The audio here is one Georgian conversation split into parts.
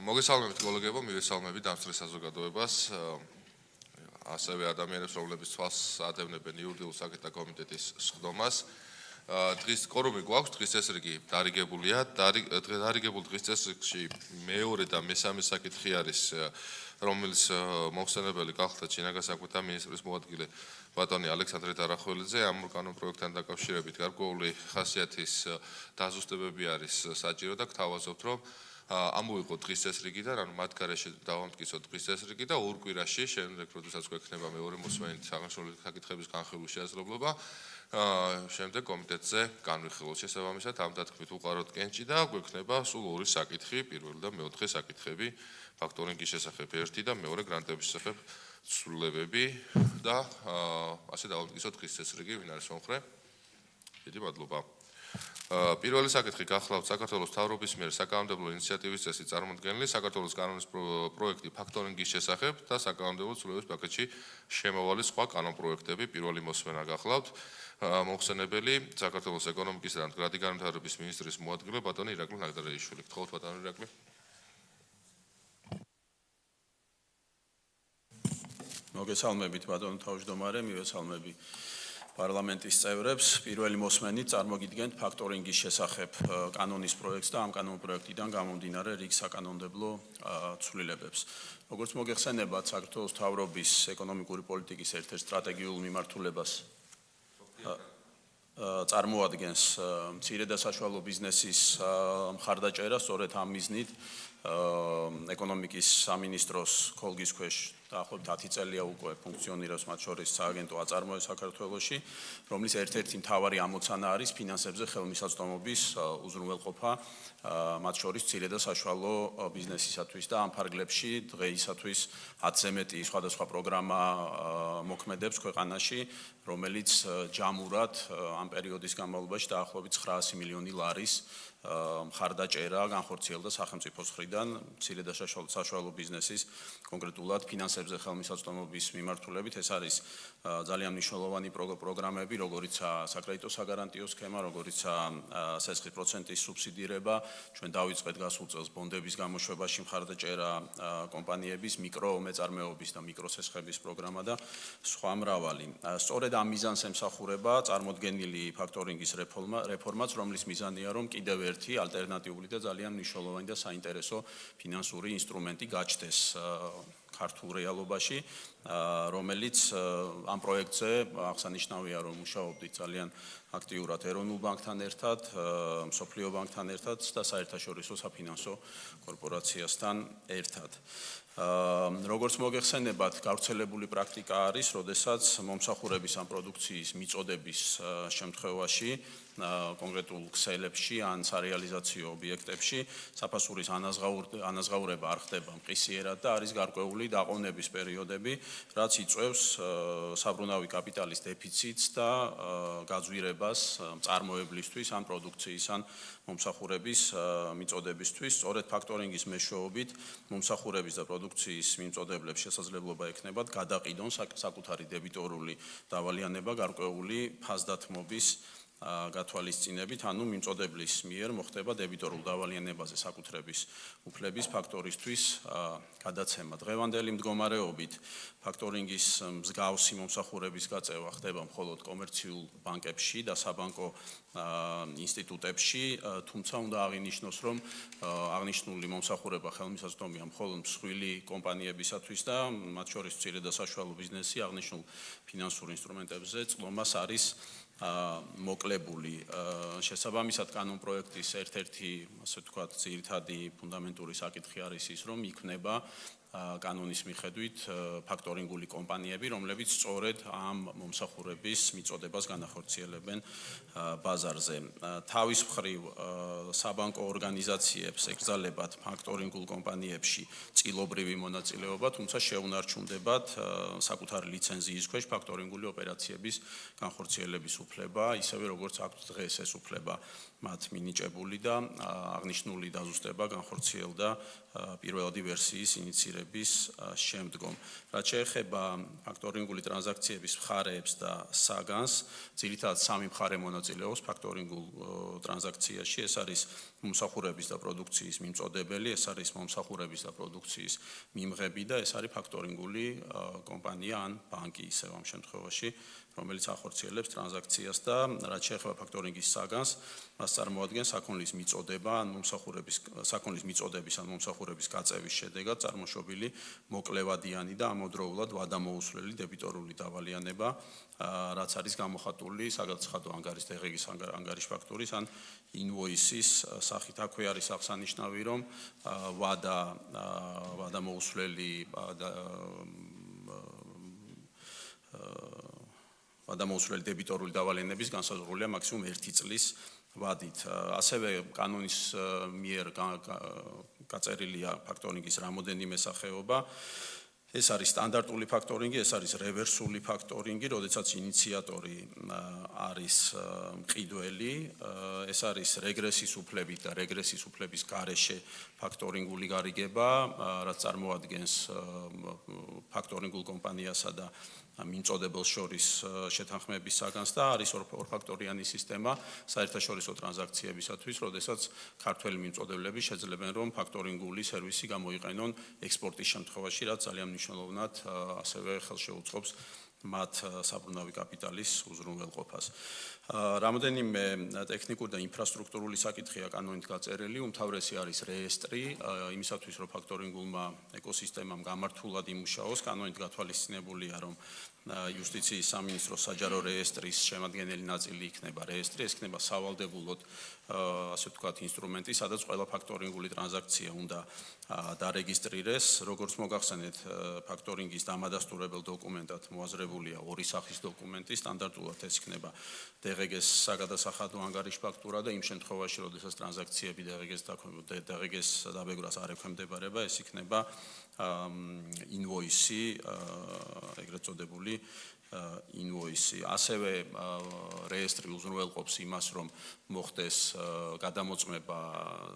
მოგესალმებით კოლეგებო, მივესალმებით დამსწრე საზოგადოებას, ასევე ადამიანებს, რომლებიც თვალს აადევნებენ იურიდიულ საკითხთა კომიტეტის სხდომას. დღის კორუმი გვაქვს, დღის წესრიგი დარიგებულია. დარიგებულ დღის წესრიგში მეორე და მესამე საკითხი არის, რომელიც მოხსენებელი გახლდათ შინაგან საქმეთა მინისტრის მოადგილე ბატონი ალექსანდრე დარახველიძე. ამ კანონპროექტთან დაკავშირებით გარკვეული ხასიათის დაზუსტებები არის საჭირო და გთავაზობთ, რომ ამოიღო დღის წესრიგიდან, ანუ მათ გარეშე დავამტკიცოთ დღის წესრიგი და ორ კვირაში შემდეგ, როდესაც გვექნება მეორე მოსმენით აღნიშნული საკითხების განხილვის შესაძლებლობა, შემდეგ კომიტეტზე განვიხილოთ. შესაბამისად, ამ დათქმით უყაროთ კენჭი და გვექნება სულ ორი საკითხი, პირველი და მეოთხე საკითხები, ფაქტორინგის შესახებ ერთი და მეორე გრანტების შესახებ ცვლილებები და ასე დავამტკიცოთ დღის წესრიგი, ვინ არის მომხრე? დიდი მადლობა. პირველი საკითხი გახლავთ საქართველოს მთავრობის მიერ საკანონმდებლო ინიციატივის წესი წარმოდგენილი საქართველოს კანონის პროექტი ფაქტორინგის შესახებ და საკანონმდებლო ცვლილებების პაკეტში შემოვალი სხვა კანონპროექტები. პირველი მოსმენა გახლავთ მოხსენებელი საქართველოს ეკონომიკისა და მდგრადი განვითარების მინისტრის მოადგილე ბატონი ირაკლი ნაგდარეიშვილი. გთხოვთ ბატონი ირაკლი. მოგესალმებით ბატონო თავმჯდომარე, მივესალმები პარლამენტის წევრებს. პირველი მოსმენით წარმოგიდგენთ ფაქტორინგის შესახებ კანონის პროექტს და ამ კანონპროექტიდან გამომდინარე რიგ საკანონმდებლო ცვლილებებს. როგორც მოგეხსენებათ, საქართველოს მთავრობის ეკონომიკური პოლიტიკის ერთ-ერთ სტრატეგიულ მიმართულებას წარმოადგენს მცირე და საშუალო ბიზნესის მხარდაჭერა, სწორედ ამ მიზნით ეკონომიკის სამინისტროს ქოლგის ქვეშ დაახლოებით 10 წელია უკვე ფუნქციონირებს მათ შორის სააგენტო აწარმოე საქართველოში, რომლის ერთ-ერთი მთავარი ამოცანა არის ფინანსებზე ხელმისაწვდომობის უზრუნველყოფა მათ შორის მცირე და საშუალო ბიზნესისათვის და ამ ფარგლებში დღეისათვის 10-ზე მეტი სხვადასხვა პროგრამა მოქმედებს ქვეყანაში, რომელიც ჯამურად ამ პერიოდის განმავლობაში დაახლოებით 900 მილიონი ლარის მხარდაჭერა განხორციელდა სახელმწიფოს მხრიდან მცირე და საშუალო ბიზნესის კონკრეტულად ფინანსებზე ხელმისაწვდომობის მიმართულებით. ეს არის ძალიან მნიშვნელოვანი პროგრამები, როგორიცაა საკრედიტო საგარანტიო სქემა, როგორიცაა სესხის პროცენტის სუბსიდირება. ჩვენ დავიწყეთ გასულ წელს ბონდების გამოშვებაში მხარდაჭერა კომპანიების მიკრომეწარმეობის და მიკროსესხების პროგრამა და სხვა მრავალი. სწორედ ამ მიზანს ემსახურება წარმოდგენილი ფაქტორინგის რეფორმაც, რომლის მიზანია, რომ კიდევ ერთი ალტერნატიული და ძალიან მნიშვნელოვანი და საინტერესო ფინანსური ინსტრუმენტი გაჩნდეს ქართულ რეალობაში, რომელიც ამ პროექტზე აღსანიშნავია, რომ მუშაობდით ძალიან აქტიურად ეროვნულ ბანკთან ერთად, მსოფლიო ბანკთან ერთად და საერთაშორისო საფინანსო კორპორაციასთან ერთად. როგორც მოგეხსენებათ, გავრცელებული პრაქტიკა არის, როდესაც მომსახურების ამ პროდუქციის მიწოდების შემთხვევაში კონკრეტულ ქსელებში ან სარეალიზაციო ობიექტებში საფასურის ანაზღაურება არ ხდება მყისიერად და არის გარკვეული დაყოვნების პერიოდები, რაც იწვევს საბრუნავი კაპიტალის დეფიციტს და გაძვირებას მწარმოებლისთვის ან პროდუქციის ან მომსახურების მიწოდებისთვის. სწორედ ფაქტორინგის მეშვეობით მომსახურების და პროდუქციის მიმწოდებლებს შესაძლებლობა ექნებათ გადაყიდონ საკუთარი დებიტორული დავალიანება გარკვეული ფასდათმობის გათვალისწინებით, ანუ მიმწოდებლის მიერ მოხდება დებიტორულ დავალიანებაზე საკუთრების უფლების ფაქტორისთვის გადაცემა. დღევანდელი მდგომარეობით ფაქტორინგის მსგავსი მომსახურების გაწევა ხდება მხოლოდ კომერციულ ბანკებში და საბანკო ინსტიტუტებში, თუმცა უნდა აღინიშნოს, რომ აღნიშნული მომსახურება ხელმისაწვდომია მხოლოდ მსხვილი კომპანიებისათვის და მათ შორის მცირე და საშუალო ბიზნესი აღნიშნულ ფინანსურ ინსტრუმენტებზე წლომას არის მოკლებული. შესაბამისად კანონპროექტის ერთ-ერთი, ასე ვთქვათ, ძირითადი ფუნდამენტური საკითხი არის ის, რომ იქმნება კანონის მიხედვით ფაქტორინგული კომპანიები, რომლებიც სწორედ ამ მომსახურების მიწოდებას განახორციელებენ ბაზარზე. თავის მხრივ საბანკო ორგანიზაციებს ეკრძალებათ ფაქტორინგულ კომპანიებში წილობრივი მონაწილეობა, თუმცა შეუნარჩუნდებათ საკუთარი ლიცენზიის ქვეშ ფაქტორინგული ოპერაციების განხორციელების უფლება, ისევე როგორც აქვთ დღეს ეს უფლება მათ მინიჭებული და აღნიშნული დაზუსტება განხორციელდა პირველადი ვერსიის ინიციირებით განხორციელების შემდგომ. რაც შეეხება ფაქტორინგული ტრანზაქციების მხარეებს და საგანს, ძირითადად სამი მხარე მონაწილეობს ფაქტორინგულ ტრანზაქციაში. ეს არის მომსახურების და პროდუქციის მიმწოდებელი, ეს არის მომსახურების და პროდუქციის მიმღები და ეს არის ფაქტორინგული კომპანია ან ბანკი ისევ ამ შემთხვევაში, რომელიც ახორციელებს ტრანზაქციას და რაც შეეხება ფაქტორინგის საგანს, მას წარმოადგენს საქონლის მიწოდება ან მიწოდების ან მომსახურების გაწევის შედეგად წარმოშობილი მოკლევადიანი და ამავდროულად ვადამოუსვლელი დებიტორული დავალიანება, რაც არის გამოხატული საგადასახადო ანგარის დღეღის ანგარის ფაქტურის ან ინვოისის სახით. აქვე არის აღსანიშნავი, რომ ვადამოუსვლელი დებიტორული დავალიანების განსაზღვრულია მაქსიმუმ 1 წლის ვადით. ასევე კანონის მიერ გაწერილია ფაქტორინგის რამოდენიმე სახეობა. ეს არის სტანდარტული ფაქტორინგი, ეს არის რევერსული ფაქტორინგი, როდესაც ინიციატორი არის მყიდველი, ეს არის რეგრესის უფლებით და რეგრესის უფლების გარეშე ფაქტორინგული გარიგება, რაც წარმოადგენს ფაქტორინგულ კომპანიასა და მიმწოდებელს შორის შეთანხმების საგანს და არის ორფაქტორიანი სისტემა საერთაშორისო ტრანზაქციებისათვის, როდესაც ქართველი მიმწოდებლები შეძლებენ რომ ფაქტორინგული სერვისი გამოიყენონ ექსპორტის შემთხვევაში, რაც ძალიან მნიშვნელოვნად ასევე ხელშეუწყობს მათ საბრუნავი კაპიტალის უზრუნველყოფას. რამოდენიმე ტექნიკური და ინფრასტრუქტურული საკითხია კანონით გაწერილი, უმთავრესი არის რეესტრი, იმისათვის რომ ფაქტორინგულმა ეკოსისტემამ გამართულად იმუშაოს, კანონით გათვალისწინებულია, რომ იუსტიციის სამინისტროს საჯარო რეესტრის შემადგენელი ნაწილი იქნება რეესტრი, ეს იქნება სავალდებულოდ ასე ვთქვათ ინსტრუმენტი, სადაც ყველა ფაქტორინგული ტრანზაქცია უნდა დარეგისტრირდეს. როგორც მოგახსენეთ, ფაქტორინგის დამადასტურებელ დოკუმენტად მოაზრებულია 2 სახის დოკუმენტი, სტანდარტულად ეს იქნება DGG-ს საგადასახადო ანგარიშ ფაქტურა და იმ შემთხვევაში, როდესაც ტრანზაქციები DGG-ს დაბეგრას არ ექვემდებარება, ეს იქნება ინვოისი, ეგრეთ წოდებული ინვოისი. ასევე რეესტრი უზრუნველყოფს იმას, რომ მოხდეს გადამოწმება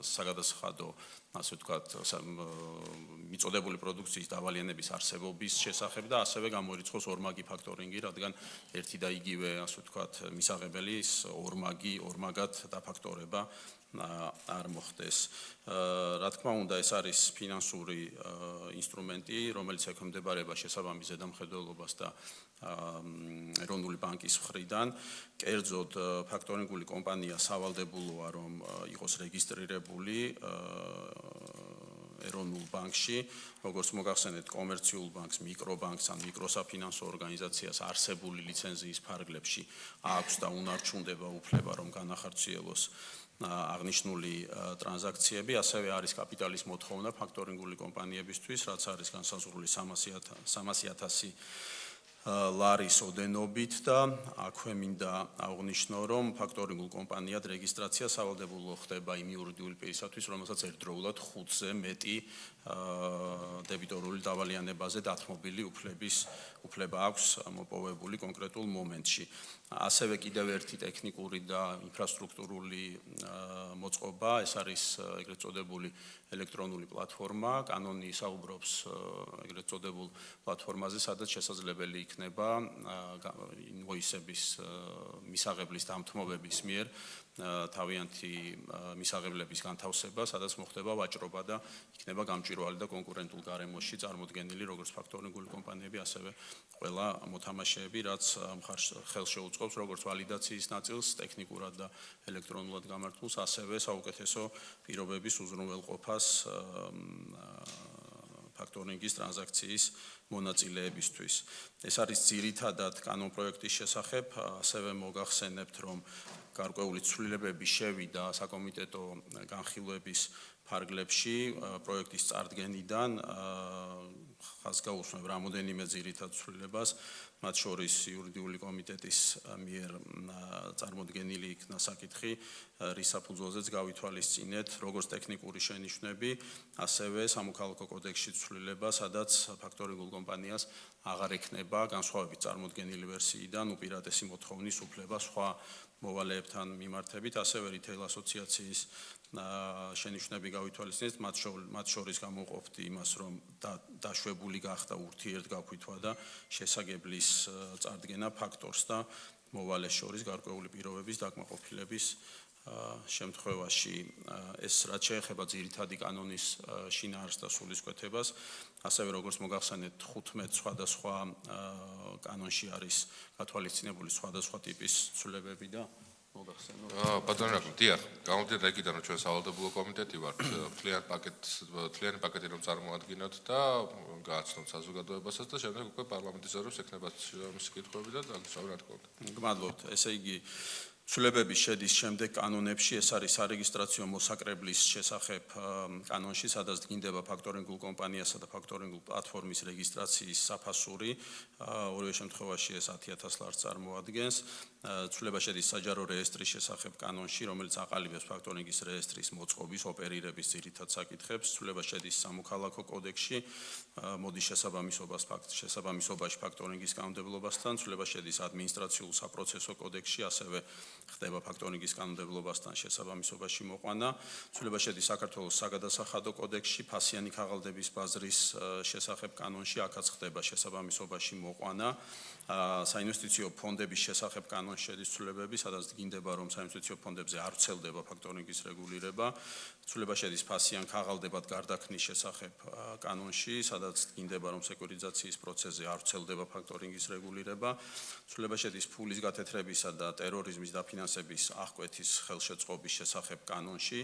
საგადასახადო, ასე ვთქვათ, მიწოდებული პროდუქციის დავალიანების არსებობის შესახებ და ასევე გამოირიცხოს ორმაგი ფაქტორინგი, რადგან ერთი და იგივე, ასე ვთქვათ, მისაღებელის ორმაგად დაფაქტორება არ მოხდეს. რა თქმა უნდა, ეს არის ფინანსური ინსტრუმენტი, რომელიც ექვემდებარება შესაბამის ზედამხედველობას და ეროვნული ბანკის მხრიდან. კერძოდ, ფაქტორინგული კომპანია სავალდებულოა, რომ იყოს რეგისტრირებული ეროვნულ ბანკში, როგორც მოგახსენეთ, კომერციულ ბანკს, მიკრობანკს ან მიკროსაფინანსო ორგანიზაციას არსებული ლიცენზიის ფარგლებში აქვს და უნარჩუნდება უფლება, რომ განახორციელოს აღნიშნული ტრანზაქციები, ასევე არის კაპიტალის მოთხოვნა ფაქტორინგული კომპანიებისთვის, რაც არის განსაზღვრული 300,000 ლარის ოდენობით და აქვე მინდა აღვნიშნო, რომ ფაქტორინგულ კომპანიად რეგისტრაცია სავალდებულო ხდება იმ იურიდიული პირისათვის, რომელსაც ერთდროულად 5-ზე მეტი დებიტორული დავალიანებაზე დათმობილი უფლება აქვს მოპოვებული კონკრეტულ მომენტში. ასევე კიდევ ერთი ტექნიკური და ინფრასტრუქტურული მოწყობა, ეს არის ეგრეთ წოდებული ელექტრონული პლატფორმა, კანონი საუბრობს ეგრეთ წოდებულ პლატფორმაზე, სადაც შესაძლებელი იქნება ინვოისების მისაღებლის დამთმობების მიერ თავიანთი მისაღებლების განთავსება, სადაც მოხდება ვაჭრობა და იქნება გამჭვირვალე და კონკურენტულ გარემოში წარმოდგენილი როგორც ფაქტორინგული კომპანიები, ასევე ყველა მოთამაშეები, რაც ხელშეუწყობს როგორც ვალიდაციის ნაწილს, ტექნიკურად და ელექტრონულად გამართულს, ასევე საუკეთესო პირობების უზრუნველყოფას ფაქტორინგის ტრანზაქციის მონაწილეებისთვის. ეს არის ძირითადად კანონპროექტის შესახებ, ასევე მოგახსენებთ, რომ გარკვეული ცვლილებები შევიდა საკომიტეტო განხილვების ფარგლებში პროექტის წარდგენიდან, ხაზს გაუსმევ რამოდენიმე ძირითად ცვლილებას, მათ შორის იურიდიული კომიტეტის მიერ წარმოდგენილი იქნა საკითხი, რის საფუძველზეც გავითვალისწინეთ როგორც ტექნიკური შენიშვნები, ასევე სამოქალაქო კოდექსში ცვლილება, სადაც ფაქტორინგულ კომპანიას აღარ ექნება განსხვავებით წარმოდგენილი ვერსიიდან უპირატესი მოთხოვნის უფლება სხვა მოვალეებთან მიმართებით, ასევე რიტეილ ასოციაციის შენიშვნები გავითვალისწინეთ, მათ შორის გამოვყოფდი იმას, რომ დაშვებული გახდა ურთიერთგაქვithვა და შესაგებლის წარდგენა ფაქტორს და მოვალეს შორის გარკვეული პირობების დაკმაყოფილების შემთხვევაში. ეს რაც შეეხება ძირითადი კანონის შინაარსს და სულისკვეთებას, ასევე როგორც მოგახსენეთ 15 სხვადასხვა კანონში არის გათვალისწინებული სხვადასხვა ტიპის ცვლილებები და ბატონო რაკო, დიახ, გამოდიოდა იქიდან რომ ჩვენ სავალდებულო კომიტეტი ვართ, მთლიანი პაკეტი რომ წარმოადგინოთ და გააცნოთ საზოგადოებასაც და შემდეგ უკვე პარლამენტის ზაროს ექნება მისი კითხვები და დაგისვავი რა თქმა უნდა. გმადლობთ. ესე იგი ცვლილებები შედის შემდეგ კანონებში, ეს არის სარეგისტრაციო მოსაკრებლის შესახებ კანონში, სადაც დგინდება ფაქტორინგულ კომპანიასა და ფაქტორინგულ პლატფორმის რეგისტრაციის საფასური, ორივე შემთხვევაში ეს 10,000 ლარს წარმოადგენს. ცვლილება შედის საჯარო რეესტრის შესახებ კანონში, რომელიც აყალიბებს ფაქტორინგის რეესტრის მოწყობის, ოპერირების ძირითად საკითხებს. ცვლილება შედის სამოქალაქო კოდექსში, მოდის შესაბამისობაში ფაქტორინგის კანონმდებლობასთან. ცვლილება შედის ადმინისტრაციულ საპროცესო კოდექსში, ასევე ხდება ფაქტორინგის კანონმდებლობასთან შესაბამისობაში მოყვანა. ცვლილება შედის საქართველოს საგადასახადო კოდექსში, ფასიანი ქაღალდების ბაზრის შესახებ კანონში, აქაც ხდება შესაბამისობაში მოყვანა. საინვესტიციო ფონდების შესახებ კანონში შედის ცვლილებები, სადაც დგინდება, რომ საინვესტიციო ფონდებზე არ ვრცელდება ფაქტორინგის რეგულირება. ცვლილება შედის ფასიან ქაღალდებად გარდაქმნის შესახებ კანონში, სადაც დგინდება, რომ სეკურიტიზაციის პროცესზე არ ვრცელდება ფაქტორინგის რეგულირება. ცვლილება შედის ფულის გათეთრებისა და ტერორიზმის დაფინანსების აღკვეთის ხელშეწყობის შესახებ კანონში,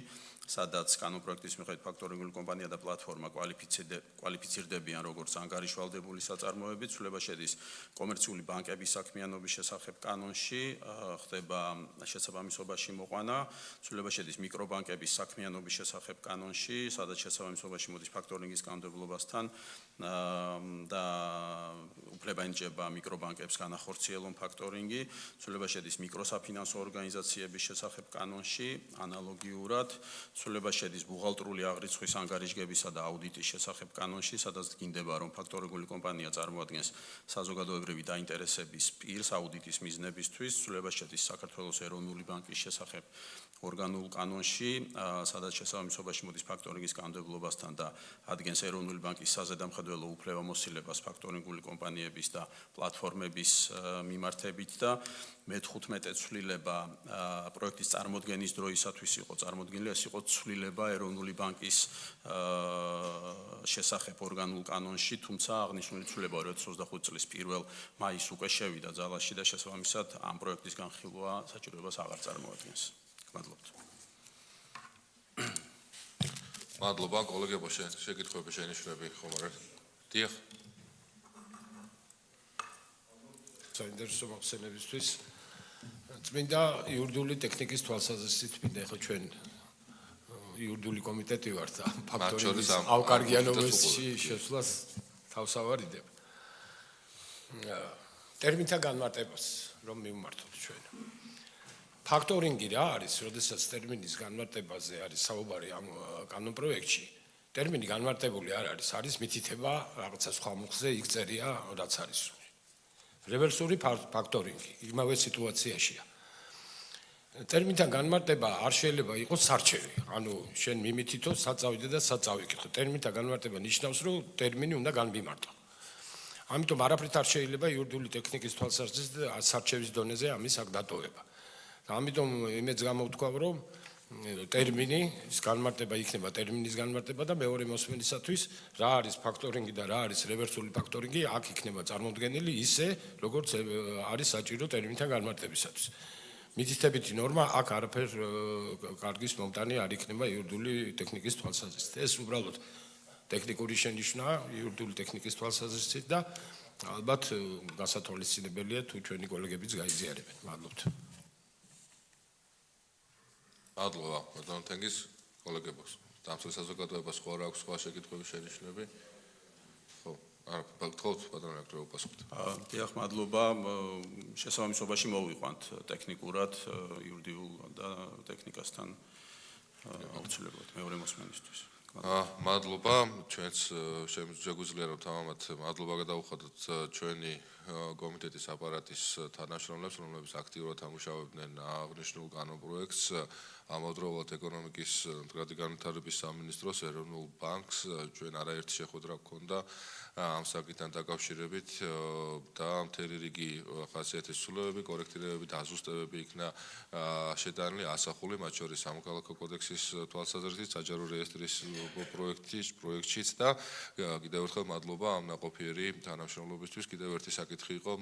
სადაც კანონპროექტის მიხედვით ფაქტორინგული კომპანია და პლატფორმა კვალიფიცირდებიან როგორც ანგარიშვალდებული საწარმოები. ცვლილება შედის კომერციული ბანკების საქმიანობის შესახებ კანონში, ხდება შესაბამისობაში მოყვანა. ცვლილება შედის მიკრობანკების საქმიანობის შესახებ კანონში, სადაც შესაბამისობაში მოდის ფაქტორინგის კანონმდებლობასთან და უფლება ენიჭება მიკრობანკებს განახორციელონ ფაქტორინგი. ცვლილება შედის მიკროსაფინანსო ორგანიზაციების შესახებ კანონში, ანალოგიურად. ცვლილება შედის ბუღალტრული აღრიცხვის ანგარიშგებისა და აუდიტის შესახებ კანონში, სადაც დგინდება, რომ ფაქტორინგული კომპანია წარმოადგენს საზოგადოებრივი დაინტერესების პირს აუდიტის მიზნებისთვის. ცვლილება შედის საქართველოს ეროვნული ბანკის შესახებ ორგანულ კანონში, სადაც შესაბამისობაში მოდის ფაქტორინგის კანონმდებლობასთან და ადგენს ეროვნული ბანკის საზედამხედველო უფლებამოსილებას ფაქტორინგული კომპანიების და პლატფორმების მიმართებით და მე-15 ცვლილება პროექტის წარმოდგენის დროისათვის იყო წარმოდგენილი, ეს იყო ცვლილება ეროვნული ბანკის შესახებ ორგანულ კანონში, თუმცა აღნიშნული ცვლილება 2025 წლის 1 მაისს უკვე შევიდა ძალაში და შესაბამისად ამ პროექტის განხილვა საჭიროებას აღარ წარმოადგენს. გმადლობთ. მადლობა კოლეგებო, შეკითხვები, შენიშვნები ხომ არა? დიახ. საინტერესო მოხსენებისთვის წმინდა იურიდიული ტექნიკის თვალსაზრისით მინდა ახლა ჩვენ იურიდიული კომიტეტი ვართ და ფაქტორინგის ავკარგიანობაში შესვლას თავს ავარიდებ. ტერმინთა განმარტებას რომ მივმართოთ ჩვენ. ფაქტორინგი რა არის, როდესაც ტერმინის განმარტებაზე არის საუბარი ამ კანონპროექტში, ტერმინი განმარტებული არ არის, არის მითითება რაღაცა სხვა მუხზე იქ წერია, რაც არის. რევერსული ფაქტორინგი იმავე სიტუაციაშია. ტერმინთან განმარტება არ შეიძლება იყოს სარჩევი. ანუ შენ მიმითითო საწავიდე და საწავიკითხო. ტერმინთან განმარტება ნიშნავს, რომ ტერმინი უნდა განმიმარტო. ამიტომ არაფრით არ შეიძლება იურიდიული ტექნიკის თვალსაზრისით სარჩევის დონეზე ამის აქ დატოვება. ამიტომ იმედს გამოვთქვა, რომ ტერმინის განმარტება იქნება ტერმინის განმარტება და მეორე მოსმენისათვის რა არის ფაქტორინგი და რა არის რევერსული ფაქტორინგი, აქ იქნება წარმოდგენილი ისე, როგორც არის საჭირო ტერმინთან განმარტებისათვის. მითითებითი ნორმა აქ არაფერ კარგის მომტანი არ იქნება იურიდიული ტექნიკის თვალსაზრისით. ეს უბრალოდ ტექნიკური შენიშვნაა იურიდიული ტექნიკის თვალსაზრისით და ალბათ გასათვალისწინებელია თუ ჩვენი კოლეგებიც გაიზიარებენ. მადლობთ. მადლობა, ბატონო თენგის კოლეგებოს. დამცველ საზოგადოებას ხო არ აქვს სხვა შეკითხვები, შენიშვნები? ხო, არა, თქო, ბატონო აკრეო პასუხით. დიახ, მადლობა. შესაბამისობაში მოვიყვანთ ტექნიკურად იურიდიულ და ტექნიკასთან აუცილებლად მეორე მოსმენისთვის. მადლობა, ჩვენც შეგვიძლია რომ თამამად მადლობა გადავუხადოთ ჩვენი კომიტეტის აპარატის თანამშრომლებს, რომლებიც აქტიურად ამუშავებდნენ აღნიშნულ კანონპროექტს, ამავდროულად ეკონომიკის მდგრადი განვითარების სამინისტროს, ეროვნულ ბანკს, ჩვენ არაერთი შეხვედრა გქონდა ამ საკითხთან დაკავშირებით და მთელი რიგი ხასიათის ცვლილებები, კორექტირებები და აზუსტებები იქნა შეტანილი, ასახული, მათ შორის სამოქალაქო კოდექსის თვალსაზრისით, საჯარო რეესტრის პროექტშიც და კიდევ ერთხელ მადლობა ამ ნაყოფიერი თანამშრომლობისთვის. კიდევ ერთი საკითხი იყო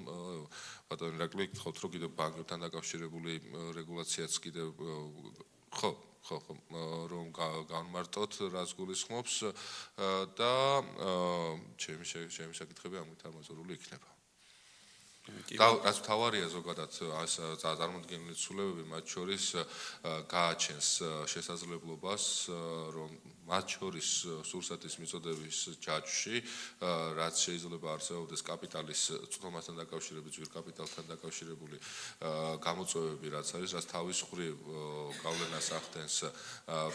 ბატონო ირაკლი, გთხოვთ რომ კიდევ ბანკებთან დაკავშირებული რეგულაციაც კიდევ ხო რომ განმარტოთ რაც გულისხმობს და ჩემი საკითხები ამით ამაზრული იქნება. რაც თავარია ზოგადად წარმოდგენილი ცვლილებები მათ შორის გააჩენს შესაძლებლობას რომ მათ შორის სურსათის მიწოდების ჯაჭვში რაც შეიძლება არსებობდეს კაპიტალის წვდომასთან დაკავშირებით ძვირ კაპიტალთან დაკავშირებული გამოწვევები რაც არის რაც თავის მხრივ გავლენას ახდენს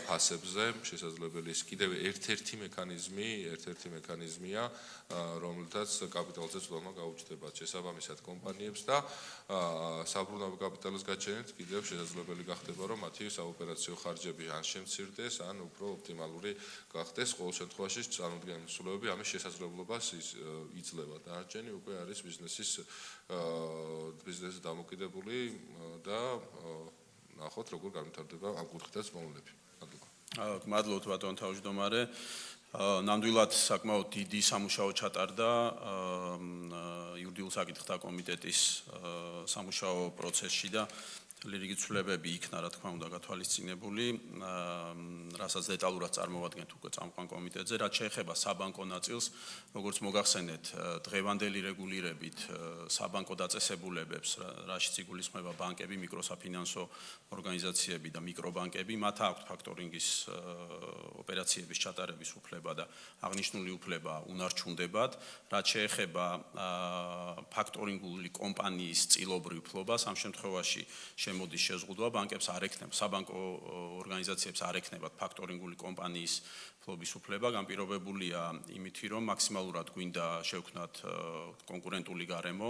ფასებზე შესაძლებელი ის კიდევ ერთ-ერთი მექანიზმია რომელთაც კაპიტალზე წვდომა გაუჩნდება შესაბამისად კომპანიებს და საბრუნავი კაპიტალის გაჩენით კიდევ შესაძლებელი გახდება რომ მათი საოპერაციო ხარჯები ან შემცირდეს ან უფრო ოპტიმალური გახდეს ყოველ შემთხვევაში წარმოდგენილი ცვლილებები ამის შესაძლებლობას იძლევა დანარჩენი უკვე არის ბიზნესის დამოკიდებული და ნახოთ როგორ განვითარდება ამ კუთხითაც მოვლენები. მადლობთ ბატონო თავმჯდომარე. ნამდვილად საკმაოდ დიდი სამუშაო ჩატარდა იურიდიულ საკითხთა კომიტეტის სამუშაო პროცესში და რიგი ცვლილებები იქნა რა თქმა უნდა გათვალისწინებული, რასაც დეტალურად წარმოვადგენთ უკვე წამყვან კომიტეტზე, რაც შეეხება საბანკო ნაწილს, როგორც მოგახსენეთ, დღევანდელი რეგულირებით საბანკო დაწესებულებებს, რაშიც იგულისხმება ბანკები, მიკროსაფინანსო ორგანიზაციები და მიკრობანკები, მათ აქვთ ფაქტორინგის ოპერაციების ჩატარების უფლება და აღნიშნული უფლება უნარჩუნდებათ, რაც შეეხება ფაქტორინგული კომპანიის წილობრივ ფლობას, ამ შემთხვევაში შემოდის შეზღუდვა ბანკებს არ ექნება საბანკო ორგანიზაციებს არ ექნებათ ფაქტორინგული კომპანიის ფლობის უფლება განპირობებულია იმით რომ მაქსიმალურად გვინდა შევქნათ კონკურენტული გარემო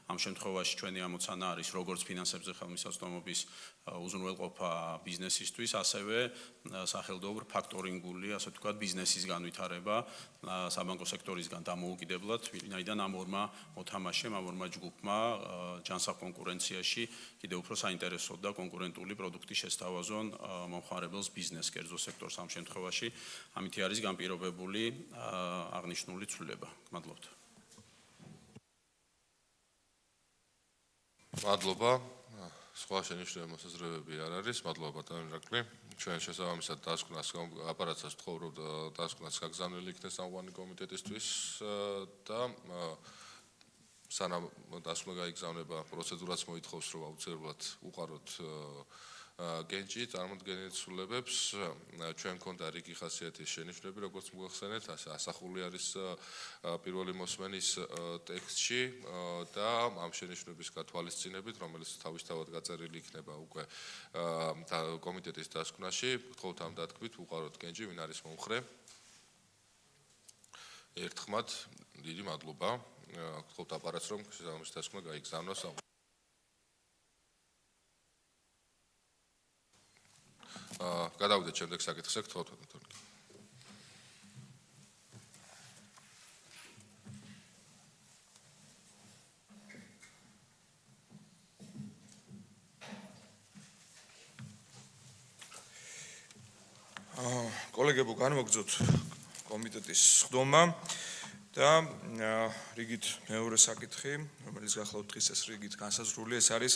ამ შემთხვევაში ჩვენი ამოცანა არის როგორც ფინანსებზე ხელმისაწვდომობის უზრუნველყოფა ბიზნესისთვის ასევე სახელდობრ ფაქტორინგული ასე ვთქვათ ბიზნესის განვითარება საბანკო სექტორისგან დამოუკიდებლად ვინაიდან ამ ორმა მოთამაშემ ამ ორმა ჯგუფმა ჯანსაღ კონკურენციაში კიდევ უფრო საინტერესოდ და კონკურენტული პროდუქტი შესთავაზონ მომხმარებელს ბიზნეს კერძო სექტორს ამ შემთხვევაში ამითი არის განპირობებული აღნიშნული ცვლილება. მადლობთ. მადლობა. სხვა შენიშვნები მოსაზრებები არ არის. მადლობა ბატონო ირაკლი. ჩვენ შესაბამისად დასკვნას აპარატსაც ვთხოვ რომ დასკვნას გაგზავნილი იქნეს სამღვანი კომიტეტისთვის და სანამ დასკვნა გაიგზავნება პროცედურაც მოითხოვს რომ აუცილებლად უყაროთ გენჯი წარმოდგენილ ცვლილებებს ჩვენ გქონდა რიგი ხასიათის შენიშვნები როგორც მოგახსენეთ ასახული არის პირველი მოსმენის ტექსტში და ამ შენიშვნების გათვალისწინებით რომელიც თავისთავად გაწერილი იქნება უკვე კომიტეტის დასკვნაში გთხოვთ ამ დათქვით უყაროთ გენჯი ვინ არის მომხრე ერთხმად დიდი მადლობა გთხოვთ აპარატს რომ შესაბამის დასკვნა გაიგზავნოს გადავიდეთ შემდეგ საკითხზე გთხოვთ ბატონო კოლეგებო განმოგძოთ კომიტეტის სხდომა და რიგით მეორე საკითხი რომელიც გახლავთ დღის ეს რიგით განსაზღვრული ეს არის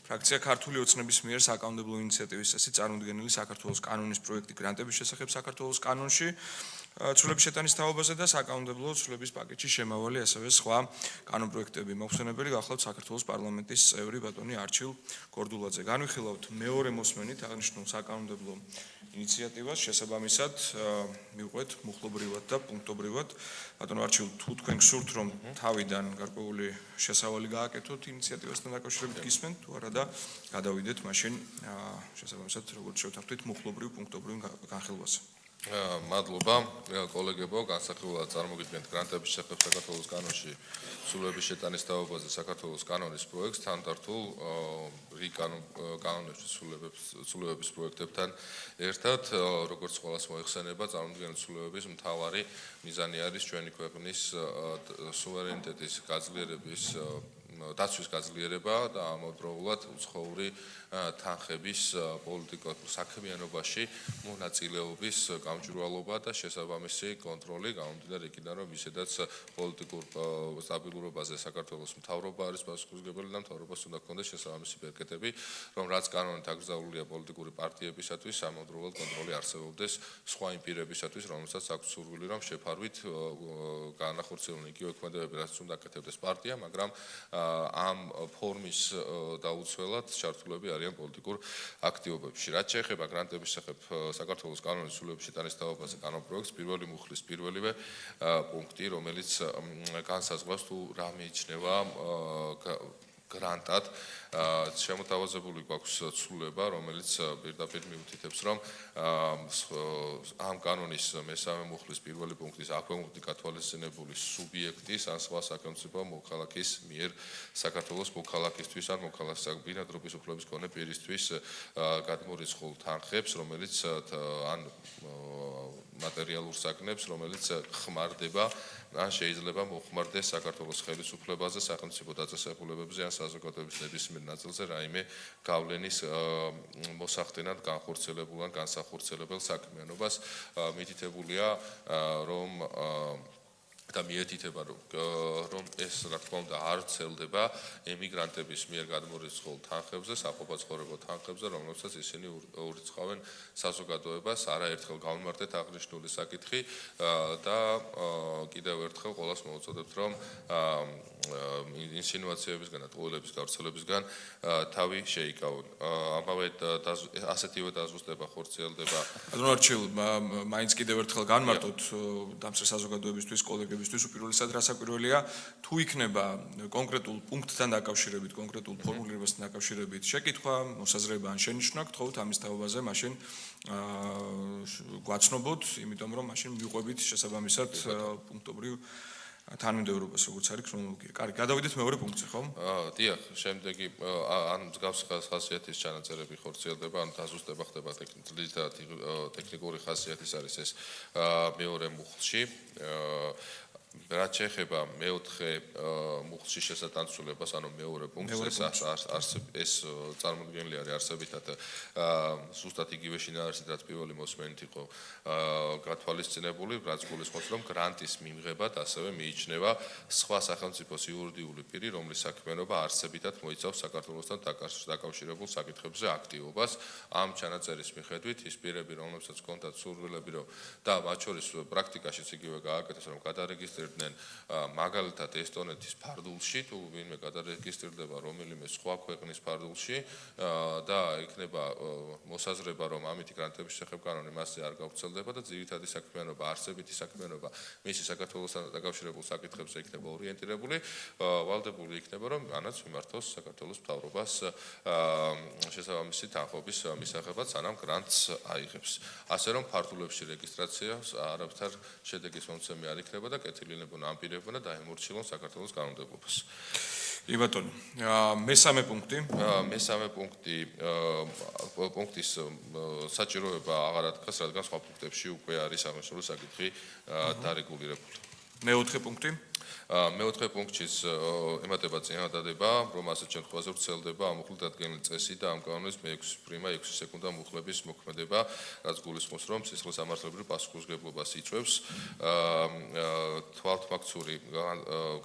ფრაქცია ქართული ოცნების მიერ საკანონმდებლო ინიციატივის წესით წარმოდგენილი საქართველოს კანონის პროექტი გრანტების შესახებ საქართველოს კანონში ცვლილების შეტანის თაობაზე და საკანონმდებლო ცვლილების პაკეტში შემავალი ასევე სხვა კანონპროექტები. მოხსენებელი გახლავთ საქართველოს პარლამენტის წევრი ბატონი არჩილ გორდულაძე. განვიხილავთ მეორე მოსმენით აღნიშნულ საკანონმდებლო ინიციატივას შესაბამისად მივყვეთ მუხლობრივად და პუნქტობრივად. ბატონო არჩილ, თუ თქვენ გსურთ რომ თავიდან გარკვეული შესავალი გააკეთოთ ინიციატივასთან დაკავშირებით გისმენთ თუ არა და გადავიდეთ მაშინ შესაბამისად როგორც შევთანხმდით მუხლობრივ პუნქტობრივ განხილვაზე. მადლობა კოლეგებო, განსაკუთრებულად წარმოგიდგენთ გრანტების შესახებ საქართველოს კანონში სრულების შეტანის თაობაზე საქართველოს კანონის პროექტს თანდართულ რიგ კანონებში სრულების პროექტებთან ერთად, როგორც ყველას მოიხსენება, წარმოქმნილი სრულების მთავარი მიზანი არის ჩვენი ქვეყნის სუვერენიტეტის გაძლიერების დაცვის გაძლიერება და ამავდროულად უცხოური თანხების პოლიტიკურ საქმიანობაში მონაწილეობის გამჭვირვალობა და შესაბამისი კონტროლი გამომდინარე იქიდან, რომ ისედაც პოლიტიკურ სტაბილურობაზე საქართველოს მთავრობა არის პასუხისმგებელი და მთავრობას უნდა ჰქონდეს შესაბამისი ბერკეტები, რომ რაც კანონით აკრძალულია პოლიტიკური პარტიებისათვის, ამავდროულად კონტროლი არსებობდეს სხვა იმ პირებისათვის, რომელსაც აქვს სურვილი, რომ შეფარვით განახორციელონ იგივე ქმედებები, რაც უნდა აკეთებდეს პარტია, მაგრამ ამ ფორმის დაუცველად ჩართულები არიან პოლიტიკურ აქტივობებში. რაც შეეხება გრანტების შესახებ საქართველოს კანონის სრულების შეტანის თაობაზე კანონპროექტს, პირველი მუხლის პირველივე პუნქტი, რომელიც განსაზღვრავს თუ რა მიიჩნევა გრანტად, შემოთავაზებული გვაქვს ცვლილება, რომელიც პირდაპირ მიუთითებს, რომ ამ კანონის მესამე მუხლის პირველი პუნქტის აქვე გათვალისწინებული სუბიექტის ან სხვა სახელმწიფო მოქალაქის მიერ საქართველოს მოქალაქისთვის ან მოქალაქის ბინადრობის უფლების მქონე პირისთვის გადმორიცხულ თანხებს, რომელიც ან მატერიალურ საგნებს, რომელიც ხმარდება ან შეიძლება მოხმარდეს საქართველოს ხელისუფლებაზე, სახელმწიფო დაწესებულებებზე ან საზოგადოების ნებისმიერ ნაწილზე რაიმე გავლენის მოსახდენად განხორციელებულ ან განსახორციელებელ საქმიანობას. მითითებულია, რომ და მიეთითება, რომ ეს რა თქმა უნდა არ ვრცელდება ემიგრანტების მიერ გადმორიცხულ თანხებზე, საყოფაცხოვრებო თანხებზე, რომლებსაც ისინი ურიცხავენ საზოგადოებას. არაერთხელ გავიმართეთ აღნიშნული საკითხი და კიდევ ერთხელ ყველას მოვუწოდებთ, რომ ინსინუაციებისგან და ტყუილების გავრცელებისგან თავი შეიკავონ. ამავე ასეთივე დაზუსტება ხორციელდება. ბატონო არჩილ, მაინც კიდევ ერთხელ განმარტოთ დამცრე საზოგადოებისთვის, კოლეგებისთვის უპირველესად რასაკვირველია, თუ იქნება კონკრეტულ პუნქტთან დაკავშირებით, კონკრეტულ ფორმულირებასთან დაკავშირებით შეკითხვა, მოსაზრება ან შენიშვნა, გთხოვთ ამის თაობაზე, მაშინ გვაცნობოთ, იმიტომ რომ მაშინ მივყვებით შესაბამისად პუნქტობრივ თანმიმდევრობას, როგორც არის ქრონოლოგია. კარგი, გადავიდეთ მეორე პუნქტზე, ხო? დიახ, შემდეგი ან მსგავსი ხასიათის ჩანაწერები ხორციელდება, ან დაზუსტება ხდება ტექნიკური ხასიათის არის ეს მეორე მუხლში. რაც შეეხება მეოთხე მუხლში შესატანცულებას, ანუ მეორე პუნქტს, ეს წარმოდგენილი არის არსებითად ზუსტად იგივე შინაარსით, რაც პირველი მოსმენით იყო გათვალისწინებული, რაც გულისხმობს, რომ გრანტის მიღებად ასევე მიიჩნევა სხვა სახელმწიფოს იურიდიული პირი, რომლის საქმიანობა არსებითად მოიცავს საქართველოსთან დაკავშირებულ საკითხებზე აქტივობას. ამ ჩანაწერის მიხედვით ის პირები, რომლებსაც ჰქონდათ სურვილები, რომ და მათ შორის პრაქტიკაშიც იგივე გააკეთეს, რომ გადარეგისტრირდნენ მაგალითად ესტონეთის ფარდულში, თუ ვინმე გადარეგისტრირდება რომელიმე სხვა ქვეყნის ფარდულში და იქნება მოსაზრება, რომ ამითი გრანტების შესახებ კანონი მასზე არ გავრცელდება და ძირითადი საქმიანობა, არსებითი საქმიანობა მისი საქართველოსთან დაკავშირებულ საკითხებზე იქნება ორიენტირებული, ვალდებული იქნება, რომ ანაც მიმართოს საქართველოს მთავრობას შესაბამისი თანხმობის მისაღებად, სანამ გრანტს აიღებს. ასე რომ ფარდულებში რეგისტრაციას არაფერ შედეგის მომცემი არ იქნება და კეთილინებონ ამ პირებმა და დაემორჩილონ საქართველოს კანონმდებლობას. კი ბატონო, მესამე პუნქტი. მესამე პუნქტის საჭიროება აღარ დგას, რადგან სხვა პუნქტებში უკვე არის აღნიშნული საკითხი დარეგულირებული. მეოთხე პუნქტი. მეოთხე პუნქტშიც ემატება წინადადება, რომ ასეთ შემთხვევაში ვრცელდება ამუხლით დადგენილი წესი და ამ კანონის მე-6 სეკუნდა მუხლების მოქმედება, რაც გულისხმობს, რომ სისხლის სამართლებრივ პასუხისმგებლობას იწვევს თვალთმაქცური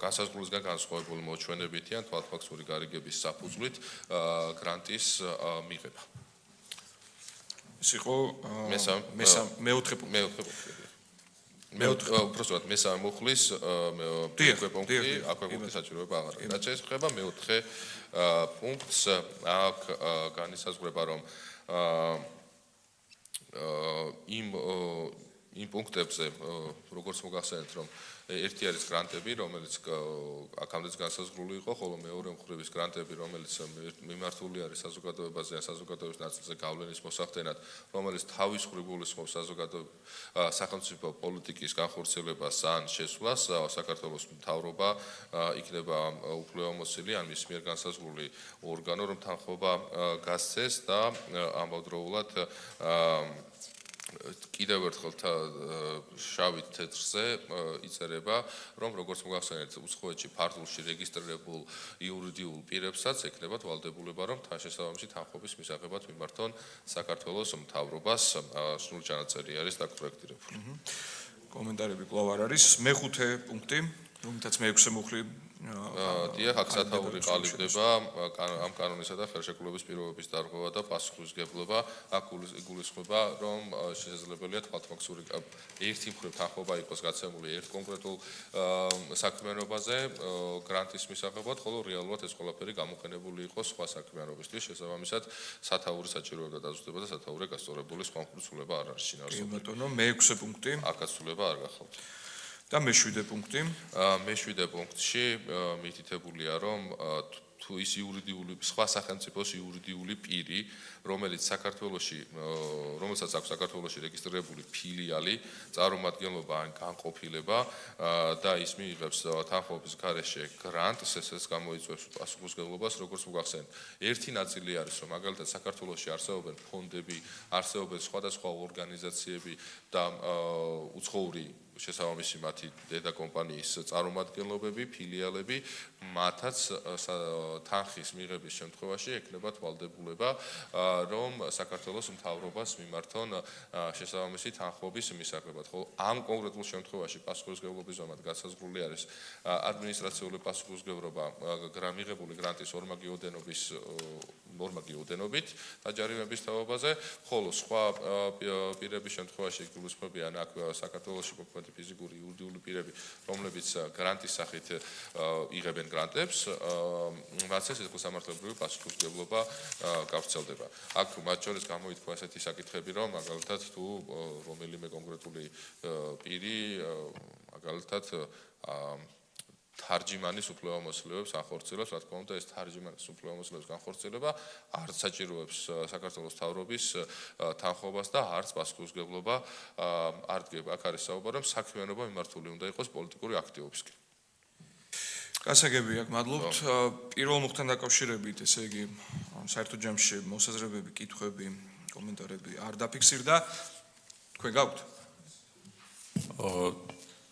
განსაზღვრულისგან განსხვავებული მოჩვენებითი ან თვალთმაქცური გარიგების საფუძვლით გრანტის მიღება. ეს იყო მეოთხე პუნქტი. უბრალოდ მესამე მუხლის მეოთხე პუნქტი აქვე პუნქტის საჭიროება აღარ არის. რაც შეეხება მეოთხე პუნქტს აქ განისაზღვრება რომ იმ პუნქტებზე როგორც მოგახსენეთ რომ ერთი არის გრანტები რომელიც აქამდეც განსაზღვრული იყო ხოლო მეორე მხრივის გრანტები რომელიც მიმართული არის საზოგადოებაზე ან საზოგადოების ნაწილზე გავლენის მოსახდენად რომელიც თავის მხრივ გულისხმობს სახელმწიფო პოლიტიკის განხორციელებას ან შესვლას საქართველოს მთავრობა იქნება უფლებამოსილი ან მის მიერ განსაზღვრული ორგანო რომ თანხმობა გასცეს და ამავდროულად კიდევ ერთხელ შავით თეთრზე იწერება, რომ როგორც მოგახსენეთ, უცხოეთში ფართულში რეგისტრირებულ იურიდიულ პირებსაც ექნებათ ვალდებულება, რომ თან შესაბამისი თანხმობის მისაღებად მიმართონ საქართველოს მთავრობას. სრული ჩანაწერი არის დაკორექტირებული. კომენტარები კვლავ არ არის. მეხუთე პუნქტი, რომელთაც მე-6 მუხლი დიახ, აქ სათაური ყალიბდება ამ კანონისა და ხელშეკრულების პირობების დარღვევა და პასუხისმგებლობა. აქ გულისხმობა, რომ შესაძლებელია თვალთმოქმედური ერთი მხრივ თანხმობა იყოს გაცემული ერთ კონკრეტულ საქმიანობაზე გრანტის მისაღებად, ხოლო რეალურად ეს ყველაფერი გამოყენებული იყოს სხვა საქმიანობისთვის. შესაბამისად, სათაური საჭიროება და დაზუსტება და სათაური გასწორებული სხვა მხრივ არ არის შინაარსობრივი. კი ბატონო, მე-6 პუნქტი. აქაც ცვლილება არ გახავთ. და მე-7 პუნქტი. მე-7 პუნქტში მითითებულია, რომ თუ ის იურიდიული სხვა სახელმწიფოს იურიდიული პირი, რომელსაც აქვს საქართველოში რეგისტრირებული ფილიალი, წარმომადგენლობა ან განყოფილება და ის მიიღებს თანხმობის გარეშე გრანტს, ესეც გამოიწვევს პასუხისმგებლობას, როგორც მოგახსენეთ. ერთი ნაწილი არის, რომ მაგალითად საქართველოში არსებობენ ფონდები, არსებობენ სხვადასხვა ორგანიზაციები და უცხოური შესაბამისი მათი დედა კომპანიის წარმომადგენლობები, ფილიალები, მათაც თანხის მიღების შემთხვევაში ექნებათ ვალდებულება, რომ საქართველოს მთავრობას მიმართონ შესაბამისი თანხმობის მისაღებად. ხოლო ამ კონკრეტულ შემთხვევაში პასუხისმგებლობის ზომად განსაზღვრული არის ადმინისტრაციული პასუხისმგებლობა მიღებული გრანტის ორმაგი ოდენობით დაჯარიმების თაობაზე, ხოლო სხვა პირების შემთხვევაში გულისხმობიან აქ საქართველოში მოქმედი ფიზიკური იურიდიული პირები, რომლებიც გრანტის სახით იღებენ გრანტებს, მათაც ეს სამართლებრივი პასუხისმგებლობა გავრცელდება. აქ მათ შორის გამოითქვა ესეთი საკითხები, რომ მაგალითად თუ რომელიმე კონკრეტული პირი მაგალითად თარჯიმანის უფლებამოსილებას განხორციელებს, რა თქმა უნდა, ეს თარჯიმანის უფლებამოსილების განხორციელება არ საჭიროებს საქართველოს მთავრობის თანხმობას და არც პასუხისმგებლობა არ დგება. აქ არის საუბარი, რომ საქმიანობა მიმართული უნდა იყოს პოლიტიკური აქტივობისკენ. გასაგები აქ მადლობთ. პირველ მუხთან დაკავშირებით, ესე იგი, საერთო ჯამში მოსაზრებები, კითხვები, კომენტარები არ დაფიქსირდა. თქვენ გაქვთ?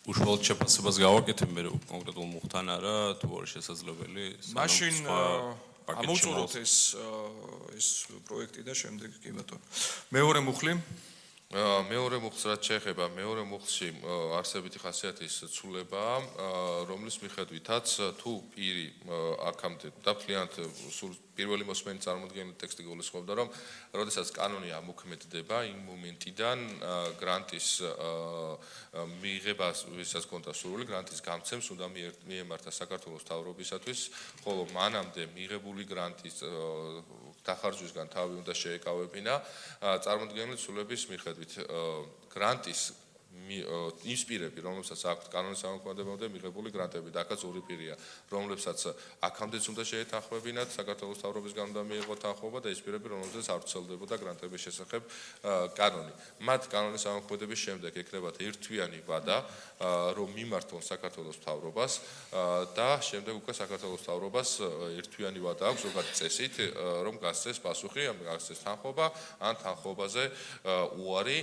უშუალოდ შეფასებას გავაკეთებ მე კონკრეტულ მუხთან არა თუ არის შესაძლებელი მაშინ ამოვწუროთ ეს პროექტი და შემდეგ კი ბატონო მეორე მუხლი მეორე მუხლს რაც შეეხება მეორე მუხლში არსებითი ხასიათის ცვლილებაა რომლის მიხედვითაც თუ პირი აქამდე დაფლიანთ სულ პირველი მოსმენის წარმოდგენილი ტექსტი გულისხმობდა რომ როდესაც კანონი ამოქმედდება იმ მომენტიდან გრანტის მიღებას ვისაც ჰქონდა სურვილი გრანტის გამცემს უნდა მიემართა საქართველოს მთავრობისათვის ხოლო მანამდე მიღებული გრანტის დახარჯვისგან თავი უნდა შეეკავებინა წარმოდგენილი ცვლილების მიხედვით გრანტის ის პირები, რომლებსაც აქვთ კანონის ამოქმედებამდე მიღებული გრანტები და აქაც ორი პირია, რომლებსაც აქამდეც უნდა შეეთანხმებინათ საქართველოს მთავრობისგან უნდა მიიღოთ თანხმობა და ის პირები, რომლებსაც არ ვრცელდებოდა გრანტების შესახებ კანონი. მათ კანონის ამოქმედების შემდეგ ექნებათ ერთთვიანი ვადა, რომ მიმართონ საქართველოს მთავრობას და შემდეგ უკვე საქართველოს მთავრობას ერთთვიანი ვადა აქვს ზოგადი წესით, რომ გასცეს პასუხი, გასცეს თანხმობა ან თანხმობაზე უარი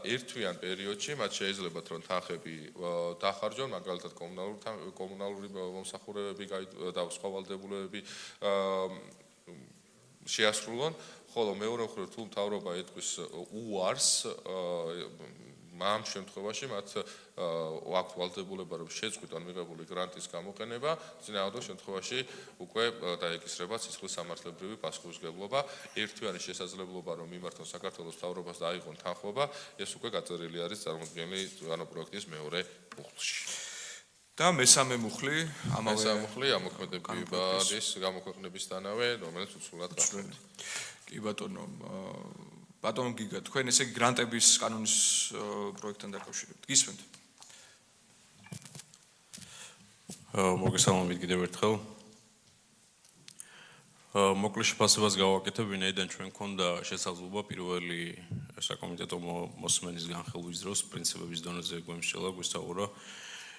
ერთთვიან პერიოდში მათ შეიძლებათ რომ თანხები დახარჯონ მაგალითად კომუნალური მომსახურებები და სხვა ვალდებულებები შეასრულონ ხოლო მეორე მხრივ თუ მთავრობა ეთქვის უარს ამ შემთხვევაში მათ აქვთ ვალდებულება რომ შეწყვიტონ მიღებული გრანტის გამოყენება, წინააღმდეგ შემთხვევაში უკვე დაეკისრება სისხლის სამართლებრივი პასუხისმგებლობა. ერთი არის შესაძლებლობა რომ მიმართონ საქართველოს მთავრობას და აიღონ თანხმობა, ეს უკვე გაწერილი არის წარმოქმნილი პროექტის მეორე მუხლში. და მესამე მუხლი ამავე მესამე მუხლი ამოქმედების გამოქვეყნებისთანავე, რომელიც უცვლელად გახდა. კი ბატონო, ბატონო გიგა, თქვენ ესე იგი გრანტების კანონის პროექტთან დაკავშირებით გისმენთ? მოგესალმებით კიდევ ერთხელ. მოკლე შეფასებას გავაკეთებ, ვინაიდან ჩვენ გქონდა შესაძლებლობა პირველი საკომიტეტო მოსმენის განხილვის დროს პრინციპების დონეზე გვემსჯელა, გვისაუბრა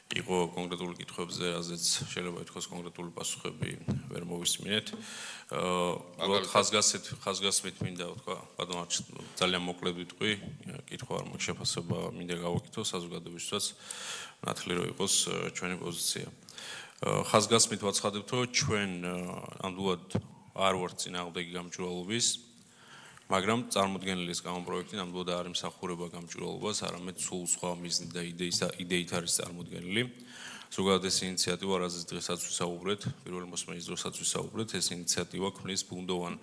იყო კონკრეტული კითხვებზე, რაზეც შეიძლება ითქვას კონკრეტული პასუხები ვერ მოვისმინეთ. უბრალოდ ხაზგასმით მინდა ვთქვა, ბატონო, ძალიან მოკლედ ვიტყვი, კითხვა არ მაქვს, შეფასება მინდა გავაკეთო საზოგადოებისთვისაც, ნათლი რომ იყოს ჩვენი პოზიცია. ხაზგასმით ვაცხადებთ, რომ ჩვენ ნამდვილად არ ვართ წინააღმდეგი გამჭვირვალობის, მაგრამ წარმოდგენილი ეს გამოპროექტი ნამდვილად არ ემსახურება გამჭვირვალობას, არამედ სულ სხვა მიზნით და იდეით არის წარმოდგენილი. ზოგადად ეს ინიციატივა, რაზეც დღესაც ვისაუბრეთ, პირველი მოსმენის დროსაც ვისაუბრეთ, ეს ინიციატივა ქმნის ბუნდოვან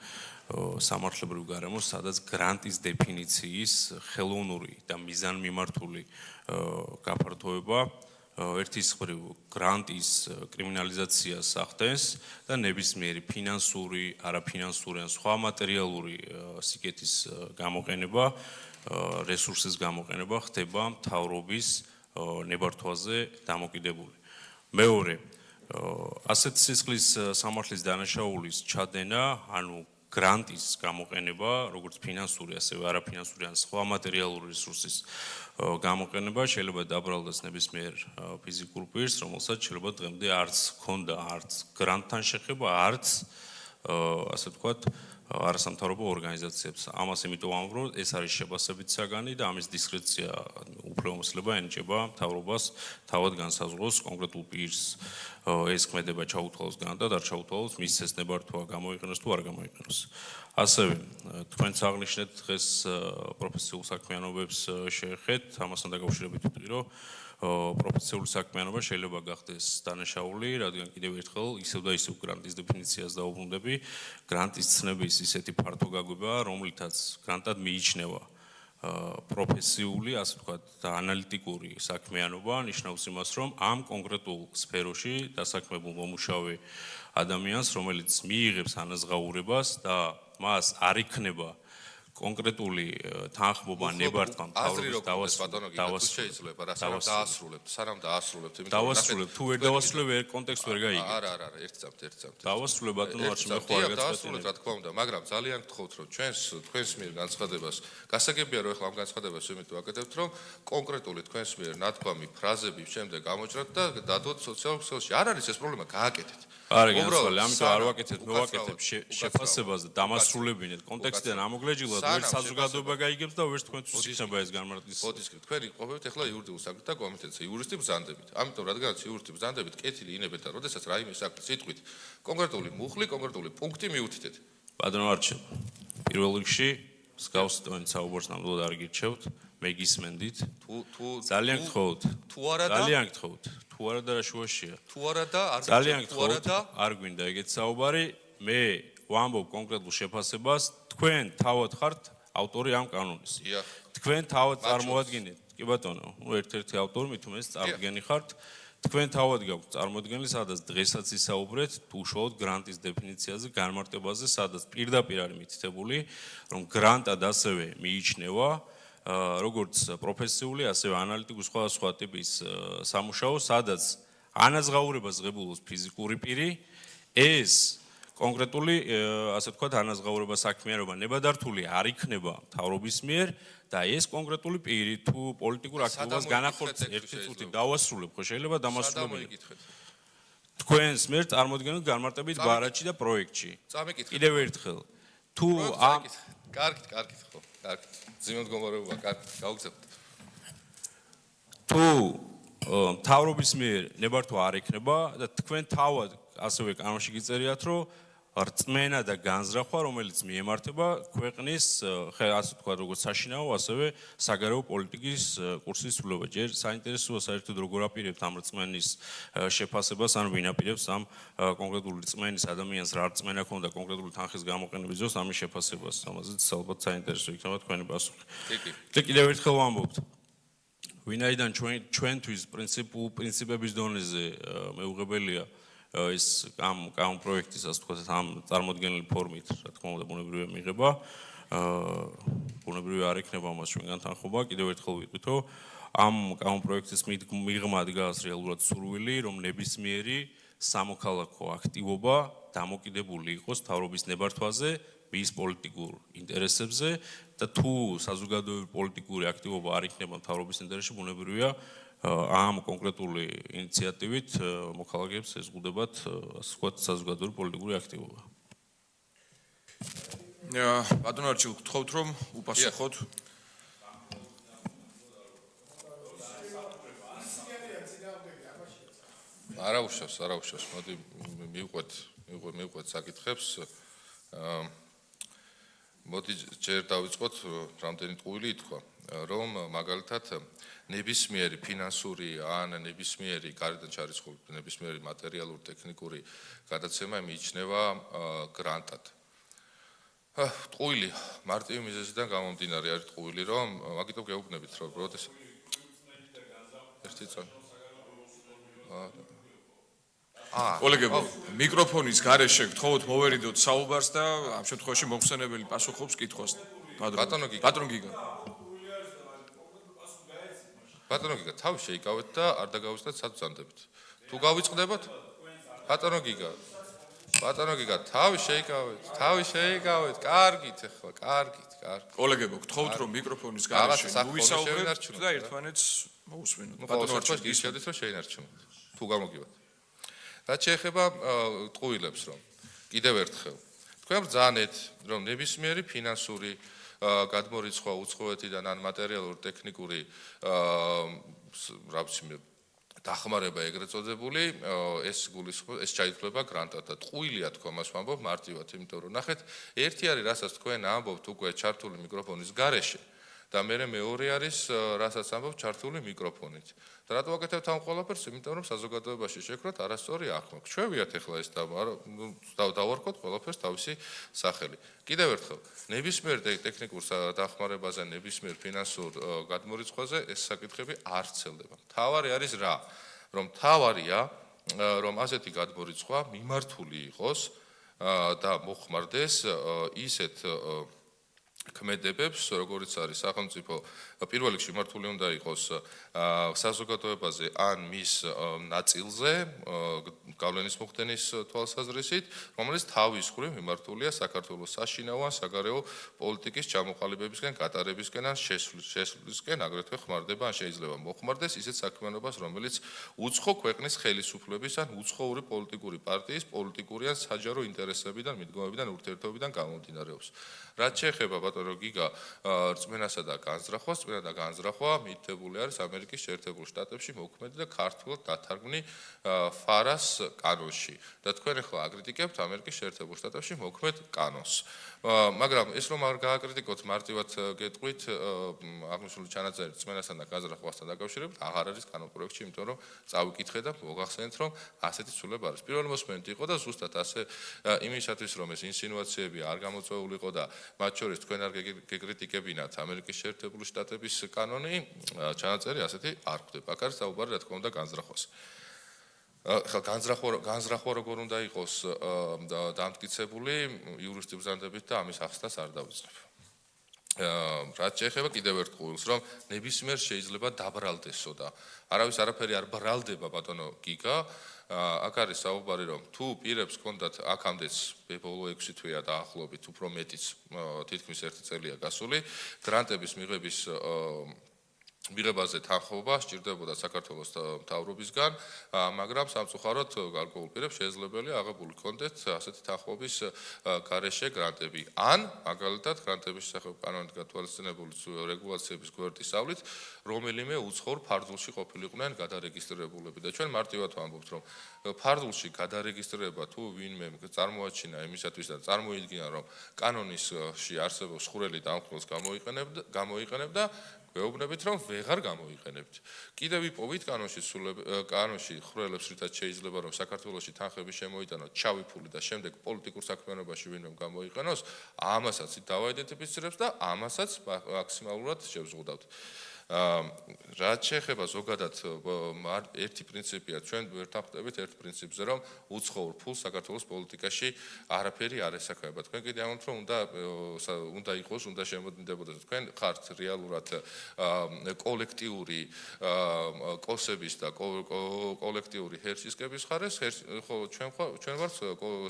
სამართლებრივ გარემოს, სადაც გრანტის დეფინიციის ხელოვნური და მიზანმიმართული გაფართოება ერთის მხრივ გრანტის კრიმინალიზაციას ახდენს და ნებისმიერი ფინანსური, არაფინანსური ან სხვა მატერიალური სიკეთის გამოყენება, რესურსის გამოყენება ხდება მთავრობის ნებართვაზე დამოკიდებული. მეორე, ასეთ სისხლის სამართლის დანაშაულის ჩადენა, ანუ გრანტის გამოყენება, როგორც ფინანსური, ასევე არაფინანსური ან სხვა მატერიალური რესურსის გამოყენება შეიძლება დაბრალდეს ნებისმიერ ფიზიკურ პირს, რომელსაც შეიძლება დღემდე არც ჰქონდა არც გრანტთან შეხება, არც ასე ვთქვათ, არასამთავრობო ორგანიზაციებს. ამას იმიტომ ვამბობ, რომ ეს არის შეფასებით საგანი და ამის დისკრეცია უფლებამოსილება ენიჭება მთავრობას თავად განსაზღვროს კონკრეტულ პირს ეს ქმედება ჩაუთვალოს გრანტად, არ ჩაუთვალოს, მის ეს ნებართვა გამოიყენოს თუ არ გამოიყენოს. ასევე თქვენც აღნიშნეთ დღეს პროფესიულ საქმიანობებს შეეხეთ, ამასთან დაკავშირებით ვიტყვი, რომ პროფესიული საქმიანობა შეიძლება გახდეს დანაშაული, რადგან კიდევ ერთხელ ისევ და ისევ გრანტის დეფინიციას დაუბრუნდები, გრანტის ცნების ისეთი ფართო გაგვება, რომლითაც გრანტად მიიჩნევა პროფესიული, ასე ვთქვათ, და ანალიტიკური საქმიანობა, ნიშნავს იმას, რომ ამ კონკრეტულ სფეროში დასაქმებულ მომუშავე ადამიანს, რომელიც მიიღებს ანაზღაურებას და მას არ იქნება კონკრეტული თანხმობა ნებართვა მთავრობის დავასრულებთ, თუ ვერ დავასრულებ, კონტექსტ ვერ გაიგებთ. არა, ერთ-ერთი. დავასრულებ ბატონო, არ შემეხო არ გაწყვეტინე. რა თქმა უნდა, მაგრამ ძალიან გთხოვთ, რომ თქვენს მიერ განცხადებას, გასაგებია რომ ახლა ამ განცხადებას იმით ვაკეთებთ, რომ კონკრეტული თქვენს მიერ ნათქვამი ფრაზები შემდეგ გამოჭრათ და დადოთ სოციალურ ქსელში. არ არის ეს პრობლემა, გააკეთეთ. არა, განსხვავებული, ამიტომ არ ვაკეთებ, მოვაკეთებ შეფასებას და დამასრულებინეთ კონტექსტიდან ამოგლეჯილად, ვერ საზოგადოება გაიგებს და ვერც თქვენთვის იქნება ეს განმარტის. ბოდიშკი, თქვენი ყოფებით ახლა იურიდიულ საკითხთა კომიტეტზე, იურისტი ბრძანდებით. ამიტომ რადგანაც იურისტი ბრძანდებით, კეთილი ინებეთ და როდესაც რაიმე საკითხი სიტყვით კონკრეტული მუხლი, კონკრეტული პუნქტი მიუთითეთ. ბატონო არჩევ. პირველ რიგში მსგავს ტონით საუბარს ნამდვილად არ გირჩევთ, მე გისმენდით. თუ ძალიან გთხოვთ. თუ არა და ძალიან გთხოვთ. თუ არა და რა შუაშია. თუ არა და არ ძალიან გთხოვთ. არ გვინდა ეგეთ საუბარი. მე ვამბობ კონკრეტულ შეფასებას, თქვენ თავად ხართ ავტორი ამ კანონის. თქვენ თავად წარმოადგენთ, კი ბატონო, ერთ-ერთი ავტორი, მით უმეტეს წარმოდგენი ხართ. თქვენ თავად გაქვთ წარმოდგენილი, სადაც დღესაც ისაუბრეთ უშუალოდ გრანტის დეფინიციაზე, განმარტებაზე, სადაც პირდაპირ არის მითითებული, რომ გრანტად ასევე მიიჩნევა როგორც პროფესიული, ასევე ანალიტიკური სხვა ტიპის სამუშაო, სადაც ანაზღაურებას ღებულობს ფიზიკური პირი, ეს კონკრეტული, ასე ვთქვათ, ანაზღაურება საქმიანობა ნებადართული არ იქნება მთავრობის მიერ და ეს კონკრეტული პირი თუ პოლიტიკურ აქტივობას განახორციელებს ერთი წუთი დავასრულებ, ხო შეიძლება დამასრულებელი. თქვენს მიერ წარმოდგენილ განმარტებით ბარათში და პროექტში. კიდევ ერთხელ, თუ ამ კარგით, ხო, კარგით. ძიმემდგომარეობა, კარგით, გავგზავნოთ. თუ მთავრობის მიერ ნებართვა არ ექნება და თქვენ თავად ასევე კანონში გიწერიათ, რომ რწმენა და განზრახვა, რომელიც მიემართება ქვეყნის, ასე თქვა, როგორც საშინაო, ასევე საგარეო პოლიტიკის კურსის ცვლილება. ჯერ საინტერესოა საერთოდ როგორ აპირებთ ამ რწმენის შეფასებას, ან ვინ აპირებს ამ კონკრეტული რწმენის ადამიანს რა რწმენა ქონდა კონკრეტული თანხის გამოყენების დროს ამის შეფასებას. ამაზეც ალბათ საინტერესო იქნება თქვენი პასუხი. და კიდევ ერთხელ ვამბობთ. ვინაიდან ჩვენთვის პრინციპების დონეზე მეუღებელია ის ამ პროექტის ასე ვთქვათ ამ წარმოდგენილი ფორმით, რა თქმა უნდა, ბუნებრივია მიღება, ბუნებრივია არ ექნება მას ჩვენგან თანხმობა, კიდევ ერთხელ ვიტყვითო, ამ პროექტის მიღმა დგას რეალურად სურვილი, რომ ნებისმიერი სამოქალაქო აქტივობა დამოკიდებული იყოს მთავრობის ნებართვაზე, მის პოლიტიკურ ინტერესებზე და თუ საზოგადოებრივი პოლიტიკური აქტივობა არ იქნება მთავრობის ინტერესში, ბუნებრივია ამ კონკრეტული ინიციატივით მოქალაქეებს ეზღუდებათ, ასე ვთქვათ, საზოგადოებრივი პოლიტიკური აქტივობა. ბატონო არჩილ, გთხოვთ რომ უპასუხოთ. არაუშავს. მოდი მივყვეთ საკითხებს. მოდი ჯერ დავიწყოთ, რამდენი ტყუილი ითქვა, რომ მაგალითად ნებისმიერი ფინანსური ან ნებისმიერი გარედან ჩარიცხული ნებისმიერი მატერიალური ტექნიკური გადაცემა მიიჩნევა გრანტად. ტყუილი მარტივი მიზეზიდან გამომდინარე არის ტყუილი, რომ მაგიტომ გეუბნებით, რომ პროტესტ ერთი წამი. კოლეგებო, მიკროფონის გარეშე გთხოვთ მოვერიდოთ საუბარს და ამ შემთხვევაში მოხსენებელი პასუხობს კითხვას. ბატონო გიგა. ბატონო გიგა, თავი შეიკავეთ და არ დაგავიწყდეთ საწამდებით. თუ გავიწყდებათ? ბატონო გიგა, თავი შეიკავეთ. კარგით ახლა, კარგით. კოლეგებო, გთხოვთ რომ მიკროფონის გარეშე მოვისაუბროთ და ერთმანეთს მოусვენოთ. ბატონო არჩილ, გიშევდით რომ შეინარჩუნოთ. თუ გამოგივათ. რაც შეეხება ტყუილებს, რომ კიდევ ერთხელ თქვენ ბრძანეთ, რომ ნებისმიერი ფინანსური გადმორიცხვა უცხოეთიდან ან მატერიალური ტექნიკური დახმარება ეგრეთ წოდებული ეს ჩაითვლება გრანტად და ტყუილია თქვა მას ვამბობ მარტივად, იმიტომ რომ ნახეთ, ერთი არის რასაც თქვენ ამბობთ უკვე ჩართული მიკროფონის გარეშე და მეორე არის რასაც ამბობთ ჩართული მიკროფონით. და რატო ვაკეთებთ ამ ყველაფერს? იმიტომ რომ საზოგადოებაში შეკროთ არასწორი ახმა. ჩვევიათ ახლა ეს დავარქოთ ყველაფერს თავისი სახელი. კიდევ ერთხელ, ნებისმიერ ტექნიკურ დახმარებაზე, ნებისმიერ ფინანსურ გადმორიცხვაზე ეს საკითხები არ ვრცელდება. მთავარი არის რა? რომ მთავარია, რომ ასეთი გადმორიცხვა მიმართული იყოს და მოხმარდეს ისეთ ქმედებებს, როგორც არის სახელმწიფო პირველ რიგში მართული უნდა იყოს საზოგადოებაზე ან მის ნაწილზე გავლენის მოხდენის თვალსაზრისით, რომელიც თავის მხრივ მიმართულია საქართველოს საშინაო ან საგარეო პოლიტიკის ჩამოყალიბებისკენ, გატარებისკენ ან შესვლისკენ, აგრეთვე ხმარდება ან შეიძლება მოხმარდეს ისეთ საქმიანობას, რომელიც უცხო ქვეყნის ხელისუფლების ან უცხოური პოლიტიკური პარტიის პოლიტიკური ან საჯარო ინტერესებიდან, მიდგომებიდან, ურთიერთობიდან გამომდინარეობს. რაც შეეხება ბატონო გიგა რწმენასა და განზრახვას, რწმენა და განზრახვა მითითებული არის ამერიკის შეერთებულ შტატებში მოქმედი და ქართულად დათარგმნი ფარას კანონში. და თქვენ ახლა აკრიტიკებთ ამერიკის შეერთებულ შტატებში მოქმედ კანონს. მაგრამ ეს რომ არ გააკრიტიკოთ, მარტივად გეტყვით, აღნიშნული ჩანაწერი რწმენასთან და განზრახვასთან დაკავშირებით აღარ არის კანონ პროექტში, იმიტომ რომ წავიკითხე და მოგახსენეთ, რომ ასეთი ცვლილება არის. პირველი მოსმენით იყო და ზუსტად ასე იმისათვის, რომ ეს ინსინუაციები არ გამოწვეულიყო და მათ შორის თქვენ არ გეკრიტიკებინათ ამერიკის შეერთებული შტატების კანონი, ჩანაწერი ასეთი არ ხვდება. აქ არის საუბარი, რა თქმა უნდა, განზრახვას. ხა განზრახვა როგორ უნდა იყოს დამტკიცებული იურისტი ბრძანდებით და ამის ახსნას არ დავიწყებ. რაც შეეხება კიდევ ერთ ყურს, რომ ნებისმიერ შეიძლება დაბრალდესო და არავის არაფერი არ ბრალდება ბატონო გიგა. აქ არის საუბარი, რომ თუ პირებს ჰქონდათ აქამდეც ბოლო 6 თვეა დაახლოებით, უფრო მეტიც თითქმის 1 წელია გასული, გრანტების მიღების მიღებაზე თანხმობა სჭირდებოდა საქართველოს მთავრობისგან, მაგრამ სამწუხაროდ გარკვეულ პირებს შესაძლებელია აღებული ჰქონდეთ ასეთი თანხმობის გარეშე გრანტები. ან მაგალითად გრანტების შესახებ კანონით გათვალისწინებული რეგულაციების გვერდისავლით რომელიმე უცხოურ ფარდულში ყოფილიყვნენ გადარეგისტრირებულები და ჩვენ მარტივად ვამბობთ რომ ფარდულში გადარეგისტრირება თუ ვინმე წარმოაჩინა იმისათვის და წარმოიდგინა რომ კანონისში არსებობს ხვრელი დამხმელს გამოიყენებდა ვეუბნებით რომ ვეღარ გამოიყენებთ. კიდევ ვიპოვით კანონში ხვრელებს რითაც შეიძლება რომ საქართველოში თანხები შემოიტანოთ ჩავი ფული და შემდეგ პოლიტიკურ საქმიანობაში ვინმე გამოიყენოს, ამასაც დავაიდენტიფიცირებს და ამასაც მაქსიმალურად შევზღუდავთ. რაც შეეხება ზოგადად ერთი პრინციპია ჩვენ ვერთახდებით ერთ პრინციპზე რომ უცხოურ ფულს საქართველოს პოლიტიკაში არაფერი არ ესაქმება. თქვენ კიდე ამბობთ რომ უნდა იყოს, უნდა შემოდინდებოდეს. თქვენ ხართ რეალურად კოლექტიური კოსების და კოლექტიური ჰერჩისკების მხარეს, ხო ჩვენ ვართ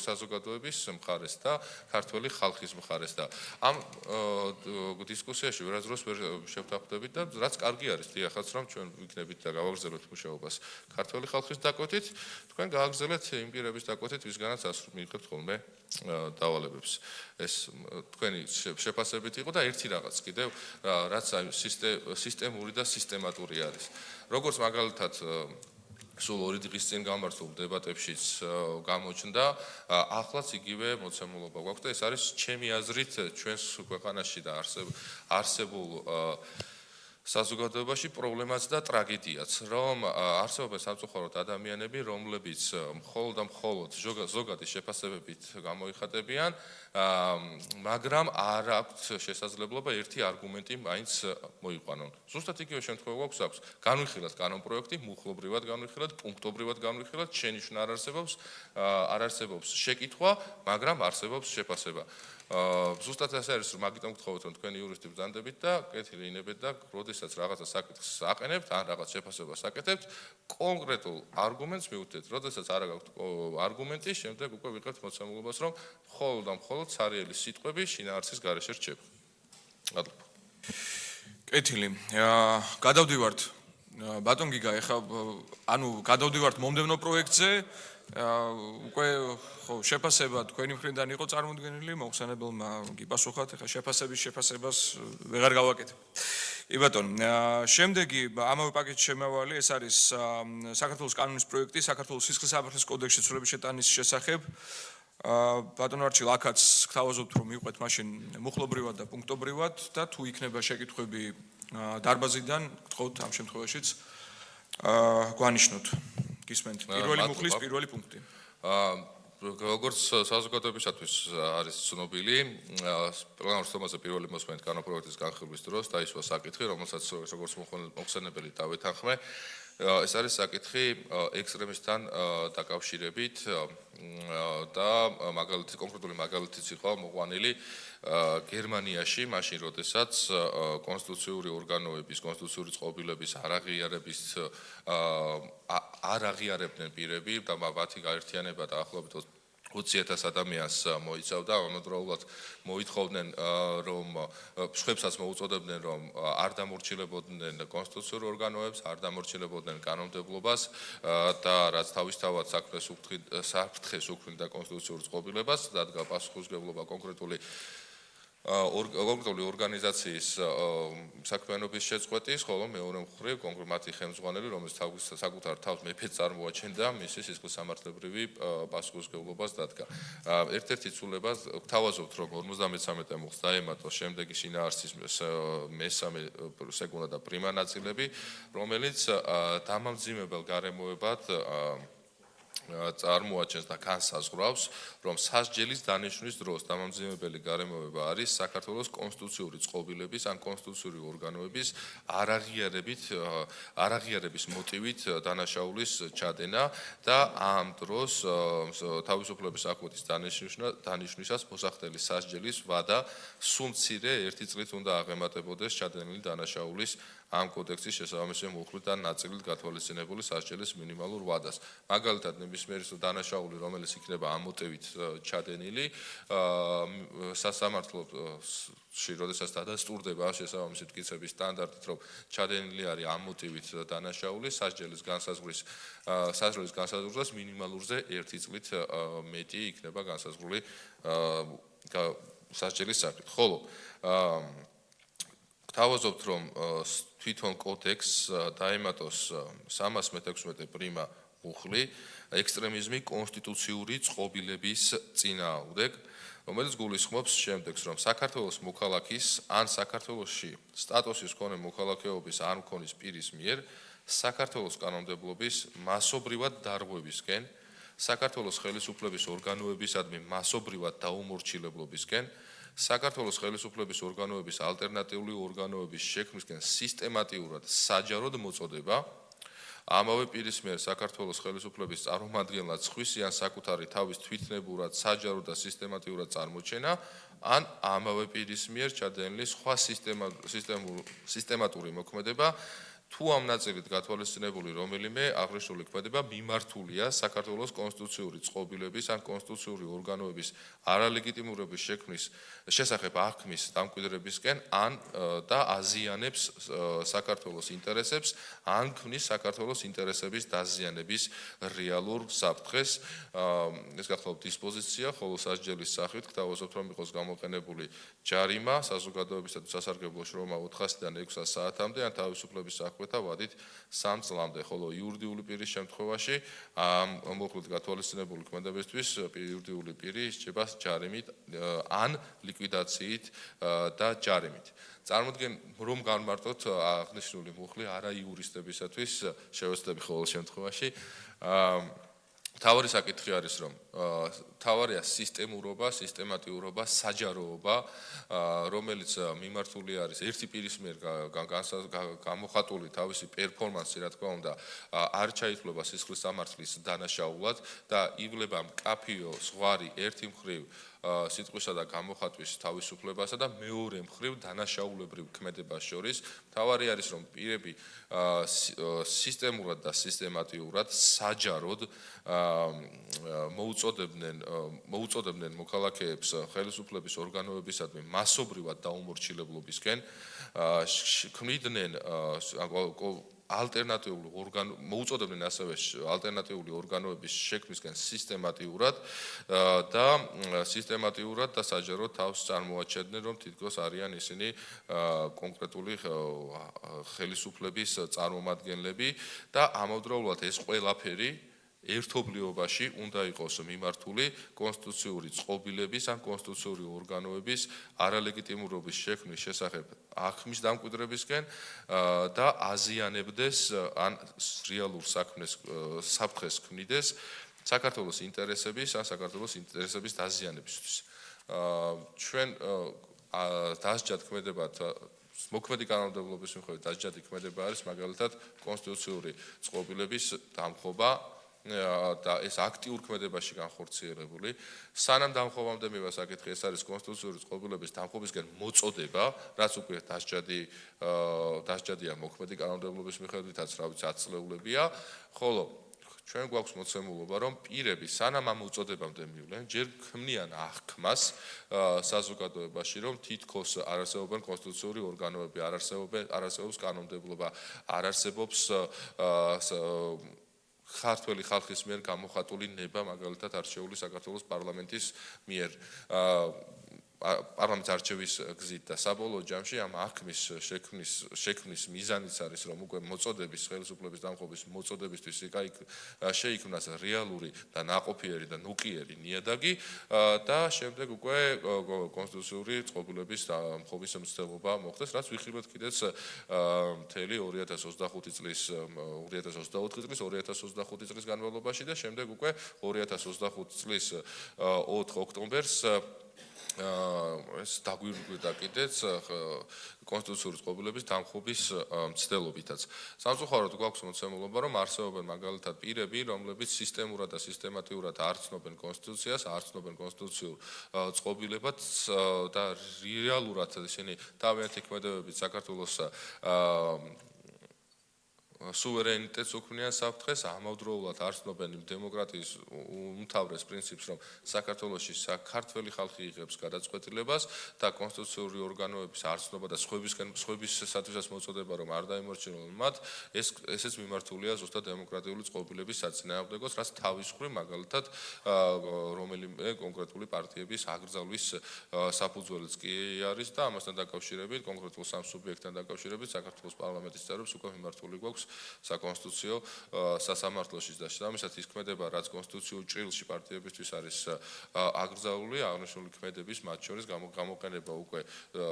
საზოგადოების მხარეს და ქართველი ხალხის მხარეს და ამ დისკუსიაში ვერასდროს ვერ შევთანხმდებით და რაც კარგი არის დიახაც რომ ჩვენ ვიქნებით და გავაგრძელოთ მუშაობას ქართველი ხალხის დაკვეთით, თქვენ გააგრძელეთ იმ პირების დაკვეთით, ვისგანაც მიიღებთ ხოლმე დავალებებს. ეს თქვენი შეფასებით იყო და ერთი რაღაც კიდევ რაც სისტემური და სისტემატური არის. როგორც მაგალითად სულ 2 დღის წინ გამართულ დებატებშიც გამოჩნდა, ახლაც იგივე მოცემულობა გვაქვს და ეს არის ჩემი აზრით ჩვენს ქვეყანაში და არსებულ საზოგადოებაში პრობლემაც და ტრაგედიაც, რომ არსებობენ სამწუხაროდ ადამიანები, რომლებიც მხოლოდ და მხოლოდ ზოგადი შეფასებებით გამოიხატებიან, მაგრამ არ აქვთ შესაძლებლობა ერთი არგუმენტი მაინც მოიყვანონ. ზუსტად იგივე შემთხვევა გვაქვს, განვიხილოთ კანონპროექტი, მუხლობრივად განვიხილოთ, პუნქტობრივად განვიხილოთ, შენიშვნა არ არსებობს შეკითხვა, მაგრამ არსებობს შეფასება. ზუსტად ასე არის, რომ მაგიტომ გთხოვოთ, რომ თქვენი იურისტი ბრძანდებით და კეთილი ინებეთ და როდესაც რაღაცა საკითხს აყენებთ, ან რაღაც შეფასებას აკეთებთ, კონკრეტულ არგუმენტს მივხვდეთ. როდესაც არ გაქვთ არგუმენტი, შემდეგ უკვე ვიყავთ მოცემულობას, რომ მხოლოდ და მხოლოდ ცარიელი სიტყვები შინაარსის გარეშე რჩება. გადლობა. კეთილი. გადავდივართ ბატონ გიგა, ეხლა ანუ გადავდივართ მომდევნო პროექტზე. უკვე ხო შეფასება თქვენი მხრიდან იყო წარმოდგენილი, მოხსენებელმა გიპასუხათ, ეხლა შეფასებას ვეღარ გავაკეთებ. ბატონ, შემდეგი ამავე პაკეტში შემავალი, ეს არის საქართველოს კანონის პროექტი, საქართველოს სისხლის საფრთხის კოდექსში ცვლილების შეტანის შესახებ. ბატონ არჩილ, აქაც გთავაზობთ, რომ მივყვეთ მაშინ მუხლობრივად და პუნქტობრივად და თუ იქნება შეკითხვები დარბაზიდან, გთხოვთ ამ შემთხვევაშიც გვანიშნოთ. გისმენთ. პირველი მუხლის პირველი პუნქტი. როგორც საზოგადოებისათვის არის ცნობილი, პლანურ სტომაზე პირველი მოსმენით კანონპროექტის განხილვის დროს დაისვა საკითხი, რომელსაც როგორც მოხსენებელი დავეთანხმე, ეს არის საკითხი ექსტრემისტთან დაკავშირებით და კონკრეტული მაგალითიც იყო მოყვანილი გერმანიაში, მაშინ როდესაც კონსტიტუციური ორგანოების, კონსტიტუციური წყობილების არ აღიარებდნენ პირები და მათი გაერთიანება დაახლოებით 20,000 ადამიანს მოიცავდა, ამავდროულად მოითხოვდნენ, რომ მშვენებსაც მოუწოდებდნენ, რომ არ დამორჩილებოდნენ კონსტიტუციურ ორგანოებს, არ დამორჩილებოდნენ კანონმდებლობას და რაც თავისთავად საფრთხეს უქმნიდა კონსტიტუციურ წყობილებას, დადგა პასუხისმგებლობა კონკრეტული ორგანიზაციის საქმიანობის შეწყვეტის, ხოლო მეორე მხრივ კონკრეტული ხელმძღვანელი, რომელიც საკუთარ თავს მეფედ წარმოაჩენდა, მისი სისხლისამართლებრივი პასუხისმგებლობას დადგა. ერთ-ერთი ცვლილება გთავაზობთ, რომ 53 მუხლს დაემატა შემდეგი შინაარსის მესამე სეგუნდა და პრიმა ნაწილები, რომელიც დამამძიმებელ გარემოებად წარმოაჩენს და განსაზღვრავს, რომ სასჯელის დანიშვნის დროს დამამძიმებელი გარემოება არის საქართველოს კონსტიტუციური წყობილების ან კონსტიტუციური ორგანოების არაღიარების მოტივით დანაშაულის ჩადენა და ამ დროს თავისუფლების საქმეთის დანიშვნისას მოსახდელი სასჯელის ვადა სულ მცირე 1 წლით უნდა აღემატებოდეს ჩადენილი დანაშაულის ამ კოდექსის შესაბამისი მუხლით და ნაწილით გათვალისწინებული სასჯელის მინიმალურ ვადას. მაგალითად ნებისმიერი დანაშაული, რომელიც იქნება ამ მოტივით ჩადენილი, სასამართლოში, როდესაც დადასტურდება შესაბამისი მტკიცების სტანდარტით, რომ ჩადენილი არის ამ მოტივით დანაშაული, სასჯელის განსაზღვრას მინიმალურზე 1 წლით მეტი იქნება განსაზღვრული სასჯელის საკითხი. ხოლო გთავაზობთ, რომ თვითონ კოდექსს დაემატოს 316 პრიმა მუხლი ექსტრემიზმი კონსტიტუციური წყობილების წინააღმდეგ, რომელიც გულისხმობს შემდეგს, რომ საქართველოს მოქალაქის ან საქართველოში სტატუსის მქონე მოქალაქეობის არ მქონის პირის მიერ საქართველოს კანონმდებლობის მასობრივად დარღვევისკენ, საქართველოს ხელისუფლების ორგანოებისადმი მასობრივად დაუმორჩილებლობისკენ, საქართველოს ხელისუფლების ორგანოების ალტერნატიული ორგანოების შექმნისკენ სისტემატიურად საჯაროდ მოწოდება, ამავე პირის მიერ საქართველოს ხელისუფლების წარმომადგენლად სხვისი ან საკუთარი თავის თვითნებურად საჯარო და სისტემატიურად წარმოჩენა, ან ამავე პირის მიერ ჩადენილი სხვა სისტემატური მოქმედება, თუ ამ ნაწილით გათვალისწინებული რომელიმე აღნიშნული ქმედება მიმართულია საქართველოს კონსტიტუციური წყობილების ან კონსტიტუციური ორგანოების არალეგიტიმურობის შექმნის შესახებ აღქმის დამკვიდრებისკენ ან და აზიანებს საქართველოს ინტერესებს, ან ქმნის საქართველოს ინტერესების დაზიანების რეალურ საფრთხეს. ეს გახლავთ დისპოზიცია, ხოლო სასჯელის სახით გთავაზობთ, რომ იყოს გამოყენებული ჯარიმა საზოგადოებისა თუ სასარგებლო შრომა 400-დან 600 საათამდე, ან თავისუფლების საქმეთა ვადით 3 წლამდე, ხოლო იურიდიული პირის შემთხვევაში მოკლედ გათვალისწინებული ქმედებისთვის იურიდიული პირი ისჯება ჯარიმით ან ლიკვიდაციით და ჯარიმით. წარმოიდგენ, რომ განმარტოთ აღნიშნული მუხლი არა იურისტებისათვის, შევეცდები ყოველ შემთხვევაში. მთავარი საკითხი არის, რომ მთავარია სისტემურობა, სისტემატიურობა, საჯაროობა, რომელიც მიმართული არის ერთი პირის მიერ გამოხატული თავისი პერფორმანსი, რა თქმა უნდა, არ ჩაითვლება სისხლის სამართლის დანაშაულად და ივლება მკაფიო ზღვარი ერთი მხრივ სიტყვისა და გამოხატვის თავისუფლებასა და მეორე მხრივ დანაშაულებრივ ქმედებას შორის. მთავარი არის, რომ პირები სისტემურად და სისტემატიურად საჯაროდ მოუწოდებდნენ მოქალაქეებს ხელისუფლების ორგანოებისადმი მასობრივად დაუმორჩილებლობისკენ, ქმნიდნენ მოუწოდებდნენ ასევე ალტერნატიული ორგანოების შექმნისკენ სისტემატიურად და საჯაროდ თავს წარმოაჩენდნენ, რომ თითქოს არიან ისინი კონკრეტული ხელისუფლების წარმომადგენლები და ამავდროულად ეს ყველაფერი ერთობლიობაში უნდა იყოს მიმართული კონსტიტუციური წყობილების ან კონსტიტუციური ორგანოების არალეგიტიმურობის შექმნის შესახებ აღქმის დამკვიდრებისკენ და აზიანებდეს ან რეალურ საფრთხეს ქმნიდეს საქართველოს ინტერესების ან საქართველოს ინტერესების დაზიანებისთვის. ჩვენ დასჯად ქმედებათ მოქმედი კანონმდებლობის მიხედვით დასჯადი ქმედება არის მაგალითად კონსტიტუციური წყობილების დამხობა და ეს აქტიურ ქმედებაში განხორციელებული. სანამ დამხობამდე მივა საკითხი, ეს არის კონსტიტუციური წყობილების დამხობისკენ მოწოდება, რაც უკვე დასჯადია მოქმედი კანონმდებლობის მიხედვითაც, რა ვიცი, 10 წლეულებია, ხოლო ჩვენ გვაქვს მოცემულობა, რომ პირები სანამ ამ მოწოდებამდე მივლენ, ჯერ ქმნიან აღქმას საზოგადოებაში, რომ თითქოს არ არსებობენ კონსტიტუციური ორგანოები, არ არსებობს კანონმდებლობა, არ არსებობს ქართველი ხალხის მიერ გამოხატული ნება, მაგალითად არჩეული საქართველოს პარლამენტის მიერ პარლამენტის არჩევის გზით და საბოლოო ჯამში ამ აღქმის შექმნის მიზანიც არის, რომ უკვე მოწოდების ხელისუფლების დამხობის მოწოდებისთვის შეიქმნას რეალური და ნაყოფიერი და ნუკლიერი ნიადაგი და შემდეგ უკვე კონსტიტუციური წყობილების დამხობის მცდელობა მოხდეს, რაც ვიხილეთ კიდეც მთელი 2025 წლის 2025 წლის განმავლობაში და შემდეგ უკვე 2025 წლის 4 ოქტომბერს ეს დაგვირგვდა კიდეც კონსტიტუციური წყობილების დამხობის მცდელობითაც. სამწუხაროდ გვაქვს მოცემულობა, რომ არსებობენ მაგალითად პირები, რომლებიც სისტემურად და სისტემატიურად არ ცნობენ კონსტიტუციას, არ ცნობენ კონსტიტუციურ წყობილებებს და რეალურად ისინი თავიანთი ქმედებებით საქართველოს სუვერენიტეტს უქმნიან საფრთხეს, ამავდროულად არსებობენ დემოკრატიის უმთავრეს პრინციპს, რომ საქართველოში საქართველოს ხალხი იღებს გადაწყვეტილებას და კონსტიტუციური ორგანოების არსებობა და სხვებისთვისაც მოწოდება, რომ არ დაემორჩილონ მათ, ესეც მიმართულია ზუსტად დემოკრატიული წყობილების საწინააღმდეგოს, რაც თავის მხრივ მაგალითად რომელიმე კონკრეტული პარტიების აკრძალვის საფუძველიც კი არის და ამასთან დაკავშირებით კონკრეტულ სამ სუბიექტთან დაკავშირებით საქართველოს პარლამენტის წევრებს უკვე მიმართული გვაქვს საკონსტიტუციო სასამართლოში და შესაბამისად ის ქმედება, რაც კონსტიტუციურ ჭრილში პარტიებისთვის არის აკრძალული, აღნიშნული ქმედების მათ შორის გამოყენება უკვე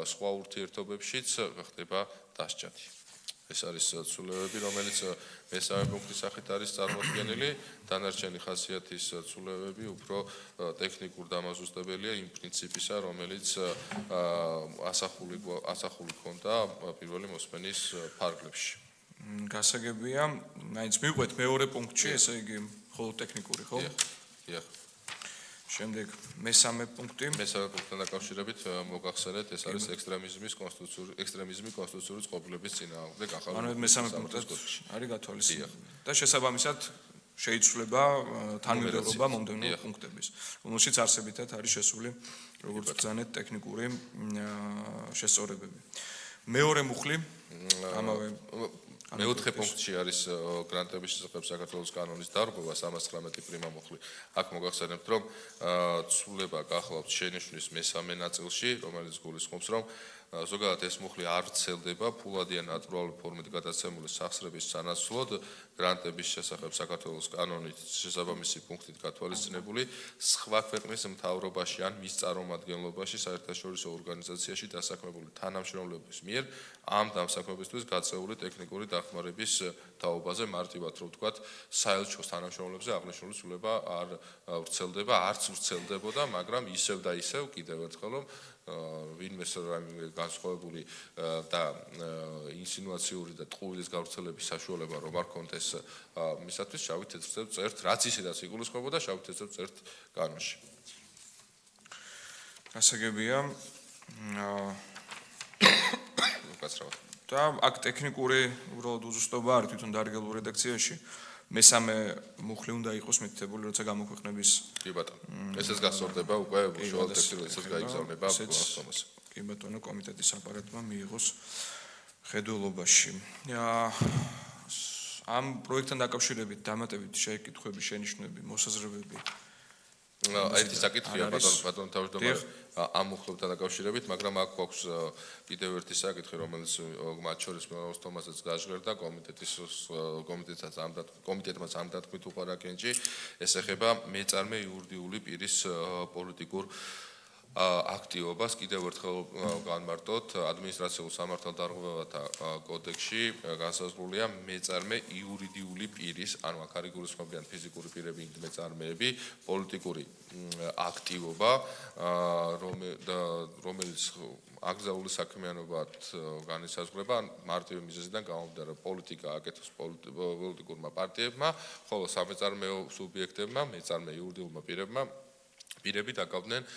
სხვა ურთიერთობებშიც ხდება დასჯადი. ეს არის ცვლილებები, რომელიც მესამე პუნქტის სახით არის წარმოდგენილი, დანარჩენი ხასიათის ცვლილებები უფრო ტექნიკურ დამაზუსტებელია იმ პრინციპისა, რომელიც ასახული ქონდა პირველი მოსმენის ფარგლებში. გასაგებია, მაინც მივყვეთ მეორე პუნქტში, ესე იგი მხოლოდ ტექნიკური, ხო? დიახ. შემდეგ მესამე პუნქტი. მესამე პუნქტთან დაკავშირებით მოგახსენეთ, ეს არის ექსტრემიზმი კონსტიტუციური წყობილების წინააღმდეგ ახალ. ანუ მესამე პუნქტი არის გათვალისწინებული. და შესაბამისად შეიცვლება თანმიმდევრობა მომდევნო პუნქტების, რომელშიც არსებითად არის შესული როგორც ბრძანეთ ტექნიკური შესწორებები. მეორე მუხლი ამავე მეოთხე პუნქტში არის გრანტების შესახებ საქართველოს კანონის დარღვევა 319 პრიმა მუხლი. აქ მოგახსენებთ, რომ ცვლილება გახლავთ შენიშვნის მესამე ნაწილში, რომელიც გულისხმობს, რომ ზოგადად ეს მუხლი არ ვრცელდება ფულადიან ნატურალური ფორმით გადაცემული სახსრების სანაცვლოდ გრანტების შესახებ საქართველოს კანონით შესაბამისი პუნქტით გათვალისწინებული სხვა ქვეყნის მთავრობაში ან მის წარმომადგენლობაში საერთაშორისო ორგანიზაციაში დასაქმებული თანამშრომლების მიერ ამ დამსაქმებისთვის გაწეული ტექნიკური დახმარების თაობაზე მარტივად რომ ვთქვათ საელჩოს თანამშრომლებზე აღნიშნული ცვლილება არ ვრცელდება, არც ვრცელდებოდა, მაგრამ ისევ და ისევ კიდევ ერთხელ რომ ვინმე განსხვავებული და ინსინუაციური და ტყუილის გავრცელების საშუალება რომ არ კონდეს მისათვის შავი თეთრს წერთ, რაც ისედაც იგულისხმებოდა შავი თეთრს წერთ კანონში. გასაგებია უკაცრავად. და აქ ტექნიკური უბრალოდ უზუსტობა არის თვითონ დარგებულ რედაქციაში. მესამე მუხლი უნდა იყოს მითითებული, როცა გამოქვეყნების კი ბატონო. ესეც გასწორდება უკვე უშუალოდ ტექსტილისას გაიგზავნება პლატფორმაზე. კი ბატონო, კომიტეტის აპარატმა მიიღოს ხედველობაში. ამ პროექტთან დაკავშირებით დამატებით შეკითხვები, შენიშვნები, მოსაზრებები. ერთი საკითხია ბატონო თავმჯდომარე ამ მუხლებთან დაკავშირებით, მაგრამ აქ გვაქვს კიდევ ერთი საკითხი, რომელიც მათ შორის მეუღლეს თომასაც გაჟღერდა კომიტეტმა ამ დათქმით უყარაკენჭი, ეს ეხება მეწარმე იურიდიული პირის პოლიტიკურ აქტივობას კიდევ ერთხელ განმარტოთ ადმინისტრაციულ სამართალდარღვევათა კოდექსში განსაზღვრულია მეწარმე იურიდიული პირის, ანუ აქ არის გულისხმობიან ფიზიკური პირები, მეწარმეები, პოლიტიკური აქტივობა, რომელიც აკრძალული საქმიანობად განისაზღვრება მარტივი მიზეზიდან გამომდინარე, პოლიტიკა აკეთებს პოლიტიკურმა პარტიებმა, ხოლო სამეწარმეო სუბიექტებმა, მეწარმე იურიდიულმა პირები დაკავდნენ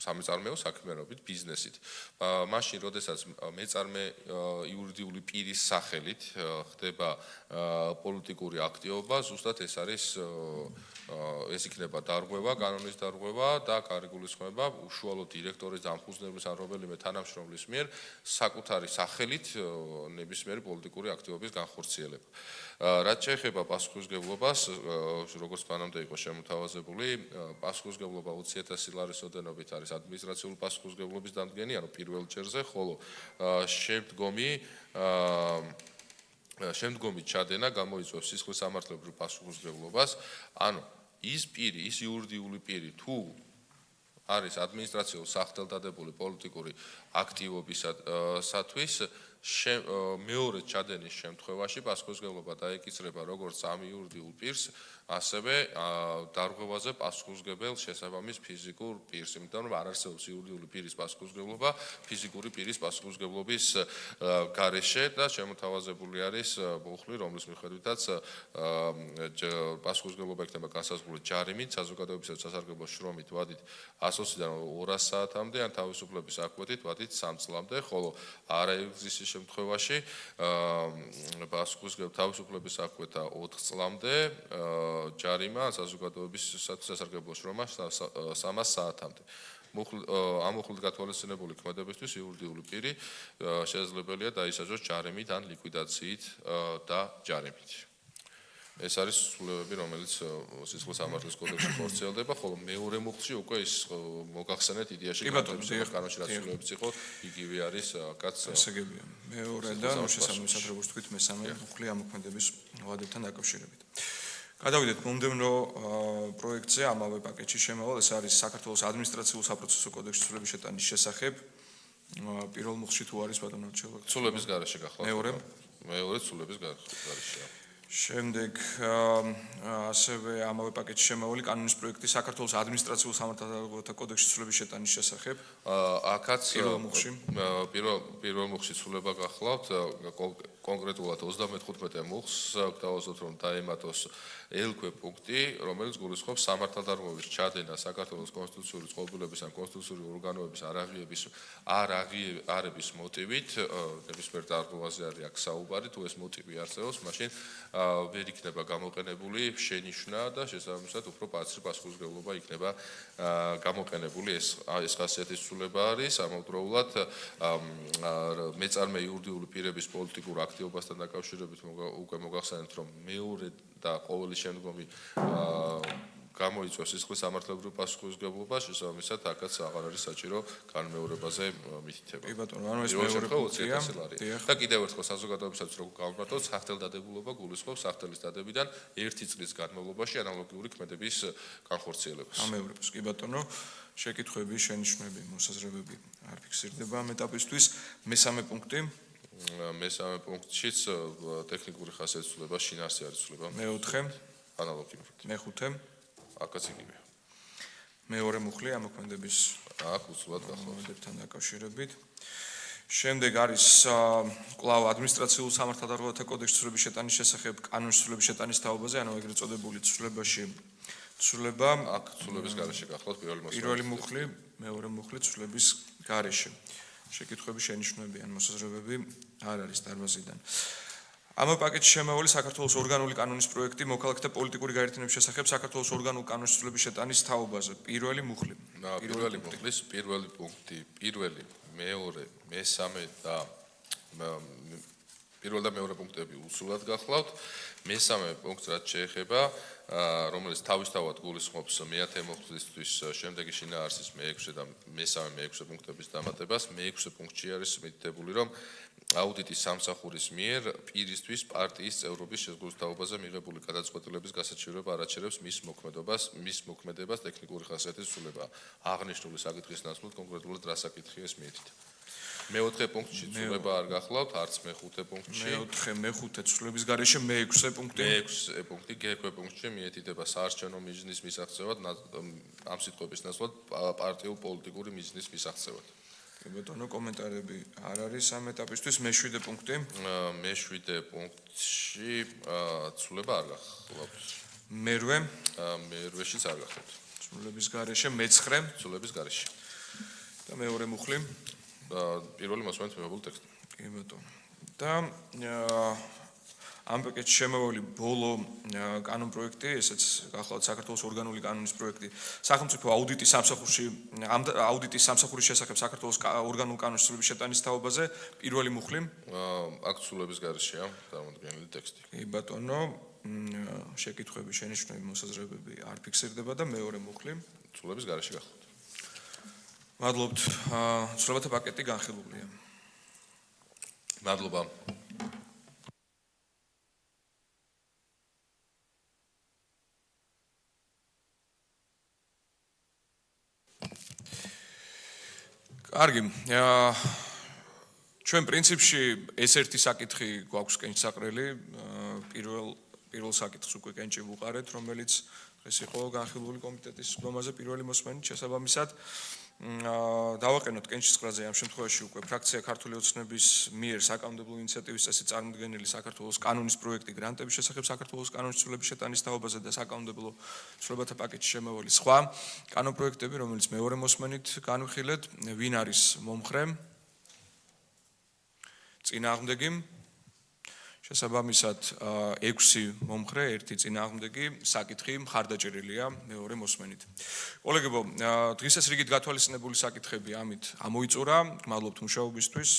სამეწარმეო საქმიანობით, ბიზნესით. მაშინ, როდესაც მეწარმე იურიდიული პირის სახელით ხდება პოლიტიკური აქტივობა, ზუსტად ეს არის ეს იქნება დარღვევა, კანონის დარღვევა და გარეგულისხმება უშუალო დირექტორის დამფუძნებლის ან რომელიმე თანამშრომლის მიერ საკუთარი სახელით ნებისმიერი პოლიტიკური აქტივობის განხორციელება. რაც შეეხება პასუხისმგებლობას, როგორც მანამდე იყო შემოთავაზებული, პასუხისმგებლობა 20,000 ლარის ოდენობით არის ადმინისტრაციული პასუხისმგებლობის დამდგენი, ანუ პირველ ჯერზე, ხოლო შემდგომი ჩადენა გამოიწვევს სისხლის სამართლებრივ პასუხისმგებლობას, ანუ ის პირი, ის იურიდიული პირი თუ არის ადმინისტრაციულ სახელდადებული პოლიტიკური აქტივობისათვის მეორე ჩადენის შემთხვევაში პასუხისმგებლობა დაეკისრება როგორც ამ იურიდიულ პირს, ასევე დარღვევაზე პასუხისმგებელ შესაბამის ფიზიკურ პირს, იმიტომ რომ არ არსებობს იურიდიული პირის პასუხისმგებლობა ფიზიკური პირის პასუხისმგებლობის გარეშე და შემოთავაზებული არის მუხლი, რომლის მიხედვითაც პასუხისმგებლობა იქნება განსაზღვრული ჯარიმით, საზოგადოებისა და სასარგებლო შრომით ვადით 120-დან 200 საათამდე, ან თავისუფლების აკვეთით ვადით 3 წლამდე, ხოლო არაექსის შემთხვევაში პასუხისმგებლობის თავისუფლების აღკვეთა 4 წლამდე, ჯარიმა საზოგადოების სასარგებლო შრომა 300 საათამდე. ამ უხლოდ გათვალისწინებული ქმედებისთვის იურიდიული პირი შესაძლებელია დაისაჯოს ჯარიმით ან ლიკვიდაციით და ჯარიმით. ეს არის ცვლილებები, რომელიც სისხლის სამართლის კოდექსში ხორციელდება, ხოლო მეორე მუხლში უკვე ის მოგახსენეთ იდეაში განსაკუთრებით რაციონალურიც იყო, იგივე არის კაც ესეგებია. მეორე და შესაბამისად როგორც თქვით, მესამე მუხლი ამოქმედების ვადებთან დაკავშირებით. გადავიდეთ მომდევნო პროექტზე, ამავე პაკეტში შემავალ, ეს არის საქართველოს ადმინისტრაციულ საპროცესო კოდექსის ცვლილების შეტანის შესახებ. პირველ მუხლში თუ არის ბატონო რჩევა? ცვლილების გარეშე გახლავთ. მეორე ცვლილების გარეშეა. შემდეგ ასევე ამავე პაკეტში შემავალი კანონის პროექტი საქართველოს ადმინისტრაციულ სამართალდამცავთა კოდექსის ცვლილების შეტანის შესახებ. აქაც პირველ მუხლში ცვლილება გახლავთ, კონკრეტულად 35 მუხლს გავაზროთ, რომ დაემატოს ელქვე პუნქტი, რომელიც გულისხმობს სამართალდამცავების ჩადენას საქართველოს კონსტიტუციური წყობილების ან კონსტიტუციური ორგანოების არაღიების მოტივით, ნებისმიერ დარღვევაზე არის აქ საუბარი, თუ ეს მოტივი არსებობს, მაშინ ვერ იქნება გამოყენებული შენიშვნა და შესაბამისად უფრო პასუხისმგებელი პასუხისმგებლობა იქნება გამოყენებული. ეს ხასიათის ცვლილება არის ამავდროულად მეწარმე იურიდიული პირების პოლიტიკურ აქტივობასთან დაკავშირებით უკვე მოგახსენებთ, რომ მეორე და ყოველი შემდგომი გამოიწვევს სისხლის სამართლებრივ პასუხისმგებლობას, შესაბამისად აქაც აღარ არის საჭირო განმეორებაზე მითითება. კი ბატონო, ანუ ეს მეორე პუნქტია. და კიდევ ერთხელ საზოგადოებისაც რო გავმართოთ, სახთელ დადებულობა გულისხმობს სახთელის დადებიდან 1 წლის განმავლობაში ანალოგიური ქმედების განხორციელებას. ამეორებს, კი ბატონო, შეკითხვები, შენიშვნები, მოსაზრებები არ ფიქსირდება ამ ეტაპისთვის. მესამე პუნქტი. მესამე პუნქტშიც ტექნიკური ხასიათის ცვლილება შინაარსი არის ცვლილება. მეოთხე, ანალოგიურად. მეხუთე, აქაც იგივეა. მეორე მუხლი ამოქმედების აქ უცვლად გახლავთ. მოდებთან დაკავშირებით. შემდეგ არის კვლავ ადმინისტრაციულ სამართალდამცავთა კოდექსის ცვლილების შეტანის შესახებ კანონის ცვლილების შეტანის თაობაზე, ანუ ეგრეთ წოდებული ცვლილებაში ცვლილება აქ ცვლილების გარეშე გახლავთ პირველი მუხლი, მეორე მუხლი ცვლილების გარეშე. შეკითხვები, შენიშვნები ან მოსაზრებები არ არის დარბაზიდან. ამ პაკეტში შემავალი საქართველოს ორგანული კანონის პროექტი მოქალაქეთა პოლიტიკური გაერთიანების შესახებ საქართველოს ორგანულ კანონის ცვლილების შეტანის თაობაზე. პირველი მუხლი. პირველი მუხლის პირველი პუნქტი, პირველი, მეორე, მესამე და პირველ და მეორე პუნქტები უსულად გახლავთ. მესამე პუნქტს რაც შეეხება, რომელიც თავისთავად გულისხმობს მეათე მუხლისთვის შემდეგი შინაარსის მე-6 და მესამე მე-6 პუნქტების დამატებას. მე-6 პუნქტში არის მითითებული, რომ აუდიტის სამსახურის მიერ პირისთვის პარტიის წევრობის შეზღუდვასთან მიღებული გადაწყვეტილების გასაჩივრება არ აჩერებს მის მოქმედებას ტექნიკური ხასიათის ცვლილება. აღნიშნული საკითხის ნაცვლად კონკრეტულად რა საკითხია ეს მიეთითება. მეოთხე პუნქტში ცვლილება არ გახლავთ, არც მეხუთე პუნქტში. მეხუთე ცვლილების გარეშე მე-6 პუნქტი. მე-6 პუნქტი, გექვე პუნქტში მიეთითება საარჩევნო მიზნის მისაღწევად, ამ სიტყვების ნაცვლად პარტიულ პოლიტიკური მიზნის მისაღწევად. ბატონო, კომენტარები არ არის ამ ეტაპისთვის. მე-7 პუნქტი. მე-7 პუნქტში ცვლილება არ გახლავთ. მე-8-შიც არ გახლავთ. ცვლილების გარეშე მე-9 ცვლილების გარეშე. და მეორე მუხლი. პირველი მოსმენით მიღებული ტექსტი. კი ბატონო. და ამ პაკეტში შემავალი ბოლო კანონ პროექტი, ესეც გახლავთ საქართველოს ორგანული კანონის პროექტი, სახელმწიფო აუდიტის სამსახურის შესახებ საქართველოს ორგანულ კანონის ცვლილების შეტანის თაობაზე, პირველი მუხლი. აქ ცვლილების გარეშეა წარმოდგენილი ტექსტი. კი ბატონო, შეკითხვები, შენიშვნები, მოსაზრებები არ ფიქსირდება და მეორე მუხლი. ცვლილების გარეშე გახლავთ. მადლობთ. ცვლილებათა პაკეტი განხილულია. მადლობა. კარგი. ჩვენ პრინციპში ეს ერთი საკითხი გვაქვს კენჭსაყრელი. პირველ საკითხს უკვე კენჭი ვუყარეთ, რომელიც დღეს იყო განხილული კომიტეტის სხდომაზე პირველი მოსმენით შესაბამისად. დავაყენოთ კენჭისყრაზე ამ შემთხვევაში უკვე ფრაქცია ქართული ოცნების მიერ საკანონმდებლო ინიციატივის წესით წარმოდგენილი საქართველოს კანონის პროექტი გრანტების შესახებ საქართველოს კანონის ცვლილების შეტანის თაობაზე და საკანონმდებლო ცვლილებათა პაკეტში შემავალი სხვა კანონ პროექტები, რომელიც მეორე მოსმენით განვიხილეთ, ვინ არის მომხრე? წინააღმდეგი. შესაბამისად 6 მომხრე, 1 წინააღმდეგი, საკითხი მხარდაჭერილია მეორე მოსმენით. კოლეგებო, დღის ეს რიგით გათვალისწინებული საკითხები ამით ამოიწურა. გმადლობთ მუშაობისთვის.